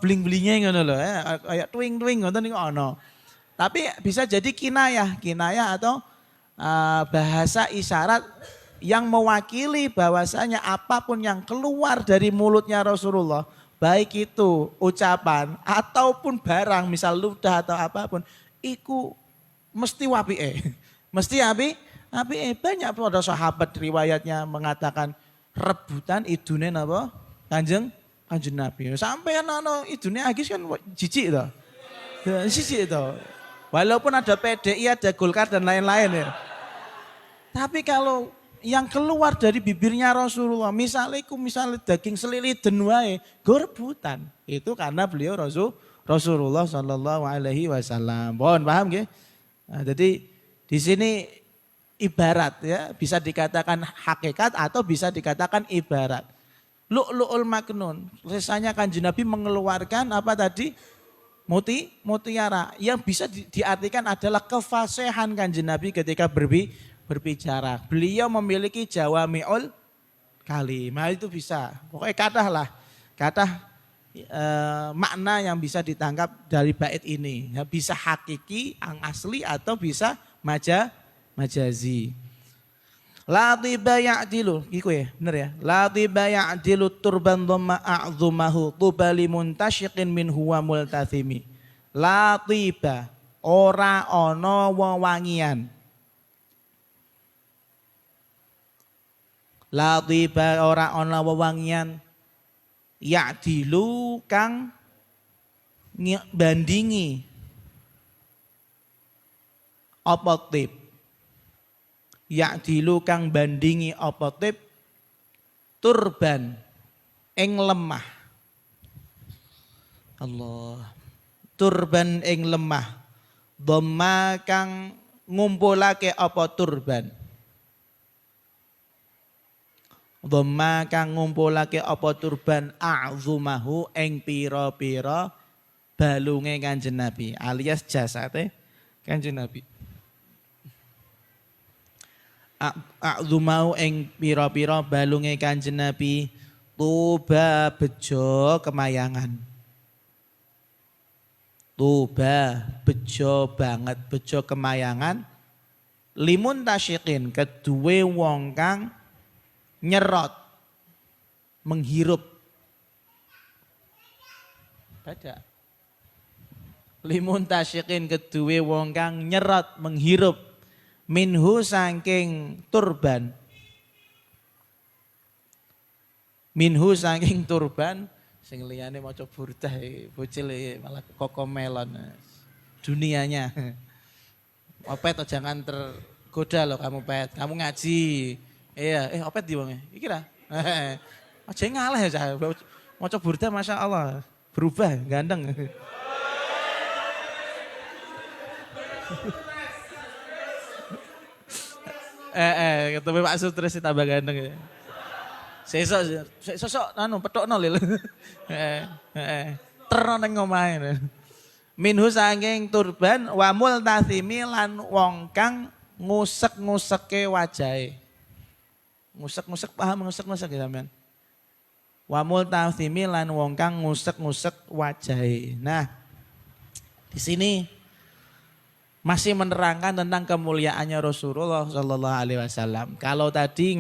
bling-blingnya ngono lho ya, kayak twing-twing ngoten niku ono. Tapi bisa jadi kinayah atau bahasa isyarat yang mewakili bahwasanya apapun yang keluar dari mulutnya Rasulullah, baik itu ucapan ataupun barang, misal ludah atau apapun, iku mesti wapike. Mesti apike. Banyak pada sahabat riwayatnya mengatakan rebutan idune napa? Kanjeng Nabi. Sampai anak idune Agis kan jijik toh. Jijik toh. Walaupun ada PDI, ada Golkar dan lain-lain ya. Tapi kalau yang keluar dari bibirnya Rasulullah, misalnya daging seliliden wae, go rebutan. Itu karena beliau Rasulullah Shallallahu Alaihi Wasallam. Mohon paham nggih? Nah, jadi di sini ibarat ya, bisa dikatakan hakikat atau bisa dikatakan ibarat. Lu'lu'ul maknun, lesanya Kanjeng Nabi mengeluarkan apa tadi? Mutiara. Yang bisa diartikan adalah kefasihan Kanjeng Nabi ketika berbicara. Beliau memiliki jawami'ul kalimah, itu bisa. Pokoknya kata makna yang bisa ditangkap dari bait ini. Ya, bisa hakiki, yang asli atau bisa majazi. La tiba ya'dilu, iku ya, bener ya. La tiba ya'dilu turban dhamma a'zumahu tubali muntasyiqin min huwa multathimi. La tiba, ora ono wewangian. La tiba, ora ono wewangian. Ya'dilu kang bandingi. Apa tib? Ya'dilu kang bandingi apa tib turban ing lemah. Allah. Turban ing lemah. Dhamma kang ngumpulake apa turban. Dhamma kang ngumpulake apa turban a'zumahu ing pira-pira balunge Kanjeng Nabi alias jasate Kanjeng Nabi. A'zumau ing pira-pira balunge Kanjeng Nabi tuba bejo kemayangan. Tuba, bejo banget, bejo kemayangan. Limun tasyikin, kedue wong kang nyerot, menghirup. Baca. Limun tasyikin, kedue wong kang nyerot, menghirup. Minhu saking turban. Minhu saking turban. Sing liyane maca burdah bocil malah kokomelon. Dunianya. Opet jangan tergoda loh kamu Pet. Kamu ngaji. Iya, Opet di wonge. Iki ra. Aja ngalah ya saya. Maca burdah Masya Allah. Berubah, ganteng. Ketemu Pak Sutris tambah ganteng ya. Sesok petokno lho. Terno ning omahe. Minhu saking turban wa multathimi lan wong kang ngusek-nguseke wajahe. Ngusek-ngusek paham ngusek-ngusek ya sampean. Wa multathimi lan wong kang ngusek-ngusek wajahe. Nah, di sini masih menerangkan tentang kemuliaannya Rasulullah Shallallahu Alaihi Wasallam. Kalau tadi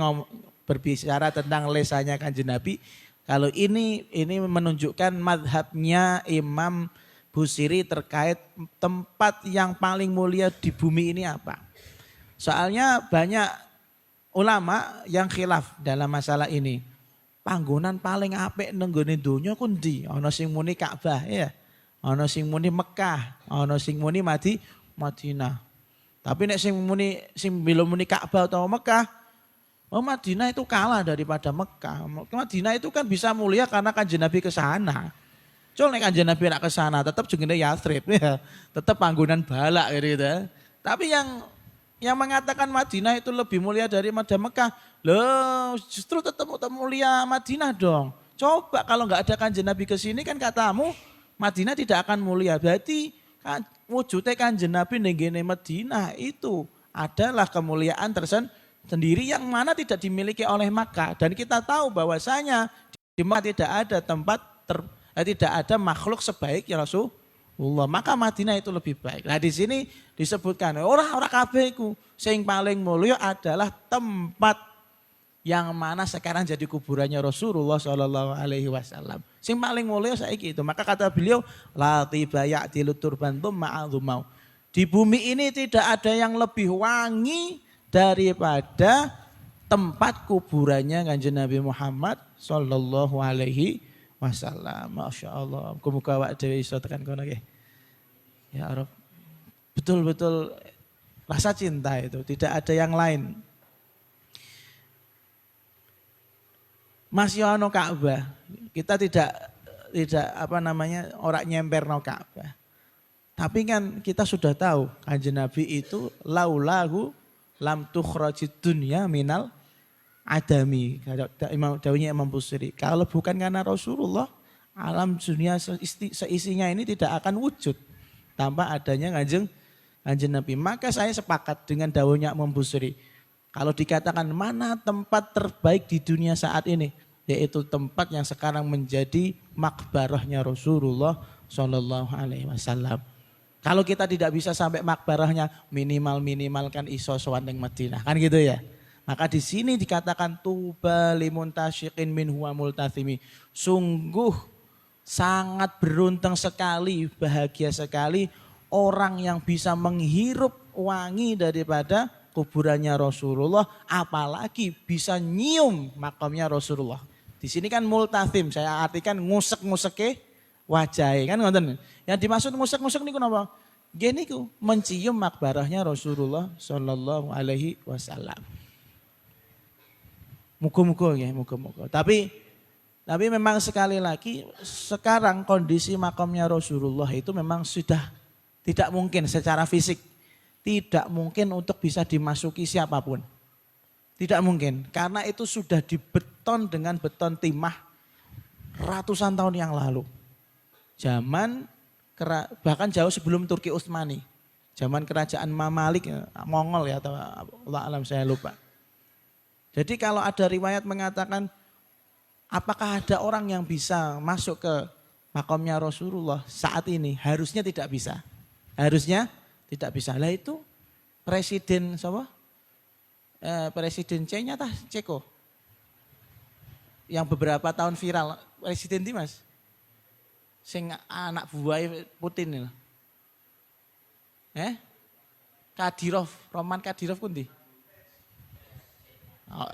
berbicara tentang lesanya Kanjeng Nabi, kalau ini menunjukkan madhabnya Imam Busiri terkait tempat yang paling mulia di bumi ini apa. Soalnya banyak ulama yang khilaf dalam masalah ini. Panggonan paling apik nenggone donya ku ndi? Ana sing muni Ka'bah ya. Ana sing muni Mekah, ana sing muni Madinah. Tapi nek sing belum muni Ka'bah atau Mekah, Madinah itu kalah daripada Mekah. Madinah itu kan bisa mulia karena Kanjeng Nabi ke sana. Nek Kanjeng Nabi nak ke sana tetap jenenge Yathrib ya. Tetap panggonan balak gitu. Tapi yang mengatakan Madinah itu lebih mulia daripada Mekah, loh justru tetap mulia Madinah dong. Coba kalau nggak ada Kanjeng Nabi ke sini kan katamu Madinah tidak akan mulia. Berarti wujudnya Kanjeng Nabi ning Madinah itu adalah kemuliaan tersendiri yang mana tidak dimiliki oleh Makkah. Dan kita tahu bahwasanya di Makkah tidak ada tidak ada makhluk sebaik ya Rasulullah. Maka Madinah itu lebih baik. Nah di sini disebutkan orang kabeh iku sing paling mulia adalah tempat yang mana sekarang jadi kuburannya Rasulullah Shallallahu Alaihi Wasallam. Sing paling mulia saiki itu. Maka kata beliau, la tiba ya'tilu turbantum ma'azumau. Di bumi ini tidak ada yang lebih wangi daripada tempat kuburannya Kanjeng Nabi Muhammad Shallallahu Alaihi Wasallam. Masya Allah. Muga-muga awak dhewe iso tekan kono nggih. Ya Rabb. Betul-betul rasa cinta itu, tidak ada yang lain. Masih ono Ka'bah. Kita tidak orang nyemper no Ka'bah. Tapi kan kita sudah tahu Kanjeng Nabi itu laulahu lam tukhrajid dunya minal adami. Dawuhnya Imam Busiri. Kalau bukan karena Rasulullah, alam dunia seisinya ini tidak akan wujud tanpa adanya Kanjeng Nabi. Maka saya sepakat dengan dawuhnya Imam Busiri. Kalau dikatakan mana tempat terbaik di dunia saat ini, yaitu tempat yang sekarang menjadi makbarahnya Rasulullah Shallallahu Alaihi Wasallam. Kalau kita tidak bisa sampai makbarahnya, minimalkan iso sowan ning Madinah, kan gitu ya. Maka di sini dikatakan tuba limun tasyiqin min huwa multathimi. Sungguh sangat beruntung sekali, bahagia sekali orang yang bisa menghirup wangi daripada kuburannya Rasulullah, apalagi bisa nyium makamnya Rasulullah. Di sini kan multathim, saya artikan ngusek-nguseke wajah, kan ngoten. Yang dimaksud ngusek-ngusek niku napa? Nggih niku mencium makbarahnya Rasulullah sallallahu alaihi wasallam. Muga-muga nggih, muga-muga. Tapi memang sekali lagi sekarang kondisi makamnya Rasulullah itu memang sudah tidak mungkin secara fisik, tidak mungkin untuk bisa dimasuki siapapun. Tidak mungkin, karena itu sudah dibeton dengan beton timah ratusan tahun yang lalu. Bahkan jauh sebelum Turki Utsmani. Zaman kerajaan Mamalik, Mongol ya, atau Allah alam saya lupa. Jadi kalau ada riwayat mengatakan apakah ada orang yang bisa masuk ke makamnya Rasulullah saat ini harusnya tidak bisa. Harusnya tidak bisa. Lah itu presiden siapa? Presiden C-nya tah Ceko. Yang beberapa tahun viral, presiden di Mas. Sing anak buah Putin ini. Kadyrov, Roman Kadyrov kundi. Oh,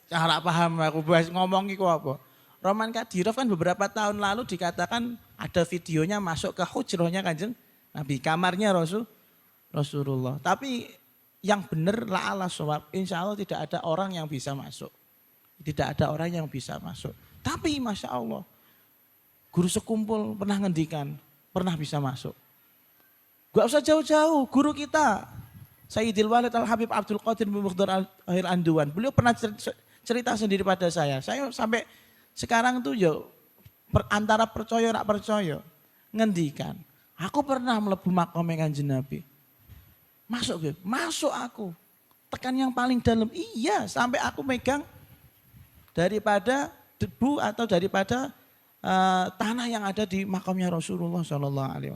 cara paham aku bahas ngomong iku apa. Roman Kadyrov kan beberapa tahun lalu dikatakan ada videonya masuk ke hujrohnya Kanjeng Nabi, kamarnya Rasulullah. Tapi yang benar la'ala shawab, insya Allah tidak ada orang yang bisa masuk. Tidak ada orang yang bisa masuk. Tapi Masya Allah, guru sekumpul pernah ngendikan, pernah bisa masuk. Gak usah jauh-jauh, guru kita, Sayyidil Walid Al-Habib Abdul Qadir bin Mukhtar Al-Akhir Anduan. Beliau pernah cerita sendiri pada saya. Saya sampai sekarang tuh antara percaya tak percaya. Ngendikan, aku pernah melebu makamnya Kanjeng Nabi. Masuk aku. Tekan yang paling dalam, iya sampai aku megang daripada debu atau daripada tanah yang ada di makamnya Rasulullah SAW.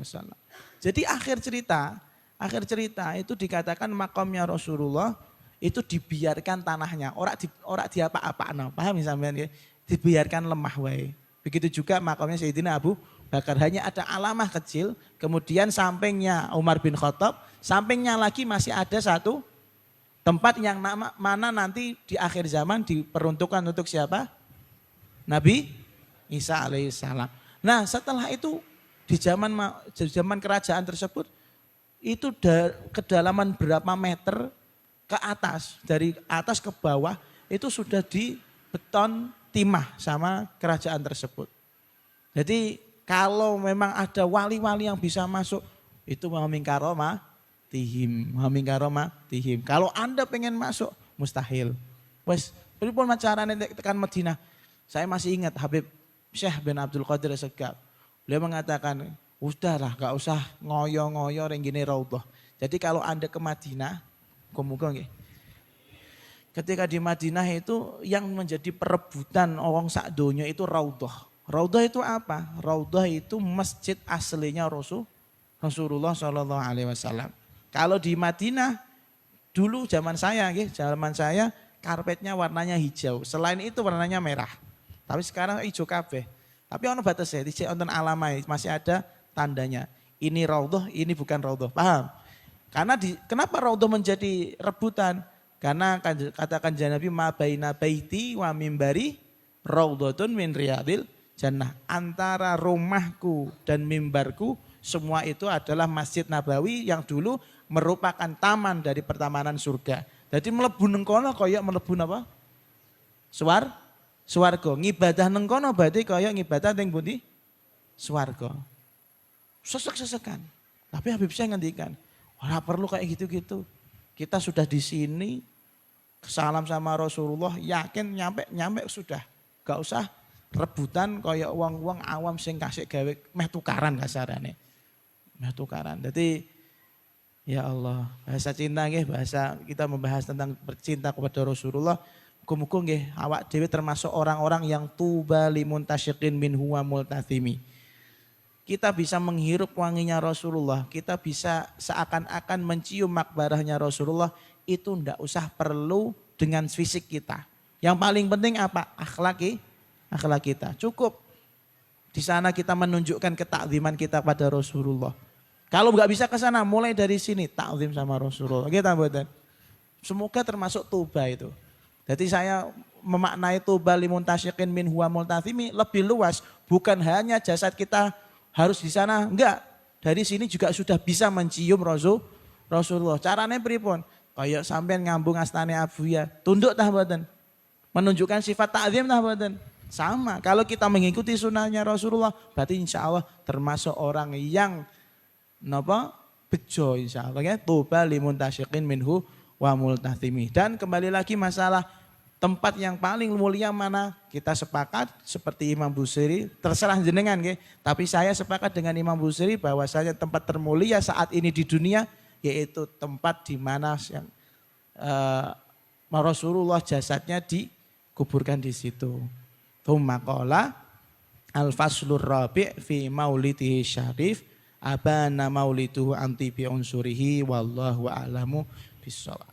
Jadi akhir cerita itu dikatakan makamnya Rasulullah itu dibiarkan tanahnya, orang diapa-apaan, paham ya sampean ya? Dibiarkan lemah wae. Begitu juga makamnya Sayyidina Abu Bakar, hanya ada alamah kecil, kemudian sampingnya Umar bin Khattab, sampingnya lagi masih ada satu tempat yang mana nanti di akhir zaman diperuntukkan untuk siapa? Nabi Isa alaihissalam. Nah setelah itu di zaman kerajaan tersebut itu kedalaman berapa meter ke atas, dari atas ke bawah itu sudah dibeton timah sama kerajaan tersebut. Jadi kalau memang ada wali-wali yang bisa masuk, itu meming karomah tihim. Kalau Anda pengen masuk, mustahil. Wes, pripun carane tekan Madinah? Saya masih ingat Habib Syekh bin Abdul Qadir As-Segaf. Beliau mengatakan, udahlah gak usah ngoyo-ngoyo renggine raudhah. Jadi kalau Anda ke Madinah, muga-muga nggih. Ketika di Madinah itu yang menjadi perebutan orang sak donya itu raudhah. Raudhah itu apa? Raudhah itu masjid aslinya Rasulullah SAW. Kalau di Madinah dulu zaman saya karpetnya warnanya hijau. Selain itu warnanya merah. Tapi sekarang hijau kabeh. Tapi ono batasnya, dicek wonten alamai masih ada tandanya. Ini raudhah, ini bukan raudhah. Paham? Karena kenapa raudhah menjadi rebutan? Karena katakan Nabi ma baina baiti wa mimbari raudhatun min riyadil jannah. Antara rumahku dan mimbarku semua itu adalah Masjid Nabawi yang dulu merupakan taman dari pertamanan surga. Jadi mlebu nang kono kaya mlebu napa? Swarga. Ngibadah nang kono berarti kaya ngibadah teng pundi? Swarga. Sesek-sesekan. Tapi Habib saya ngendikan, ora perlu kayak gitu-gitu. Kita sudah di sini, salam sama Rasulullah, yakin nyampe sudah. Gak usah rebutan kaya uang awam sing kasih gawe meh tukaran kasarane. Meh tukaran. Jadi ya Allah, bahasa cinta nggih, bahasa kita membahas tentang bercinta kepada Rasulullah. Muga-muga nggih awak dhewe termasuk orang-orang yang tuba limuntasyiqin minhu wa multathimi. Kita bisa menghirup wanginya Rasulullah, kita bisa seakan-akan mencium makbarahnya Rasulullah, itu ndak usah perlu dengan fisik kita. Yang paling penting apa? Akhlak kita. Cukup di sana kita menunjukkan ketakziman kita pada Rasulullah. Kalau nggak bisa ke sana, mulai dari sini takzim sama Rasulullah. Kita mboten. Semoga termasuk toba itu. Jadi saya memaknai toba limuntasyiqin min huwa multathimi lebih luas, bukan hanya jasad kita harus di sana, enggak. Dari sini juga sudah bisa mencium Rasulullah. Caranya pripun? Kayak sampean ngambung astane Abuya, tunduk tah mboten? Menunjukkan sifat ta'zim tah mboten? Sama. Kalau kita mengikuti sunnahnya Rasulullah, berarti insya Allah termasuk orang yang bejo insya Allah ya. Tuba limuntasyiqin minhu wa multathimi. Dan kembali lagi masalah tempat yang paling mulia mana? Kita sepakat seperti Imam Busiri, terserah jenengan nggih. Tapi saya sepakat dengan Imam Busiri bahwasanya tempat termulia saat ini di dunia yaitu tempat di mana yang Rasulullah jasadnya dikuburkan di situ. Tsumma qala Al-faslur rabi' fi maulidihi syarif abana mauliduhu anti bi unsurihi wallahu a'lamu bissawab.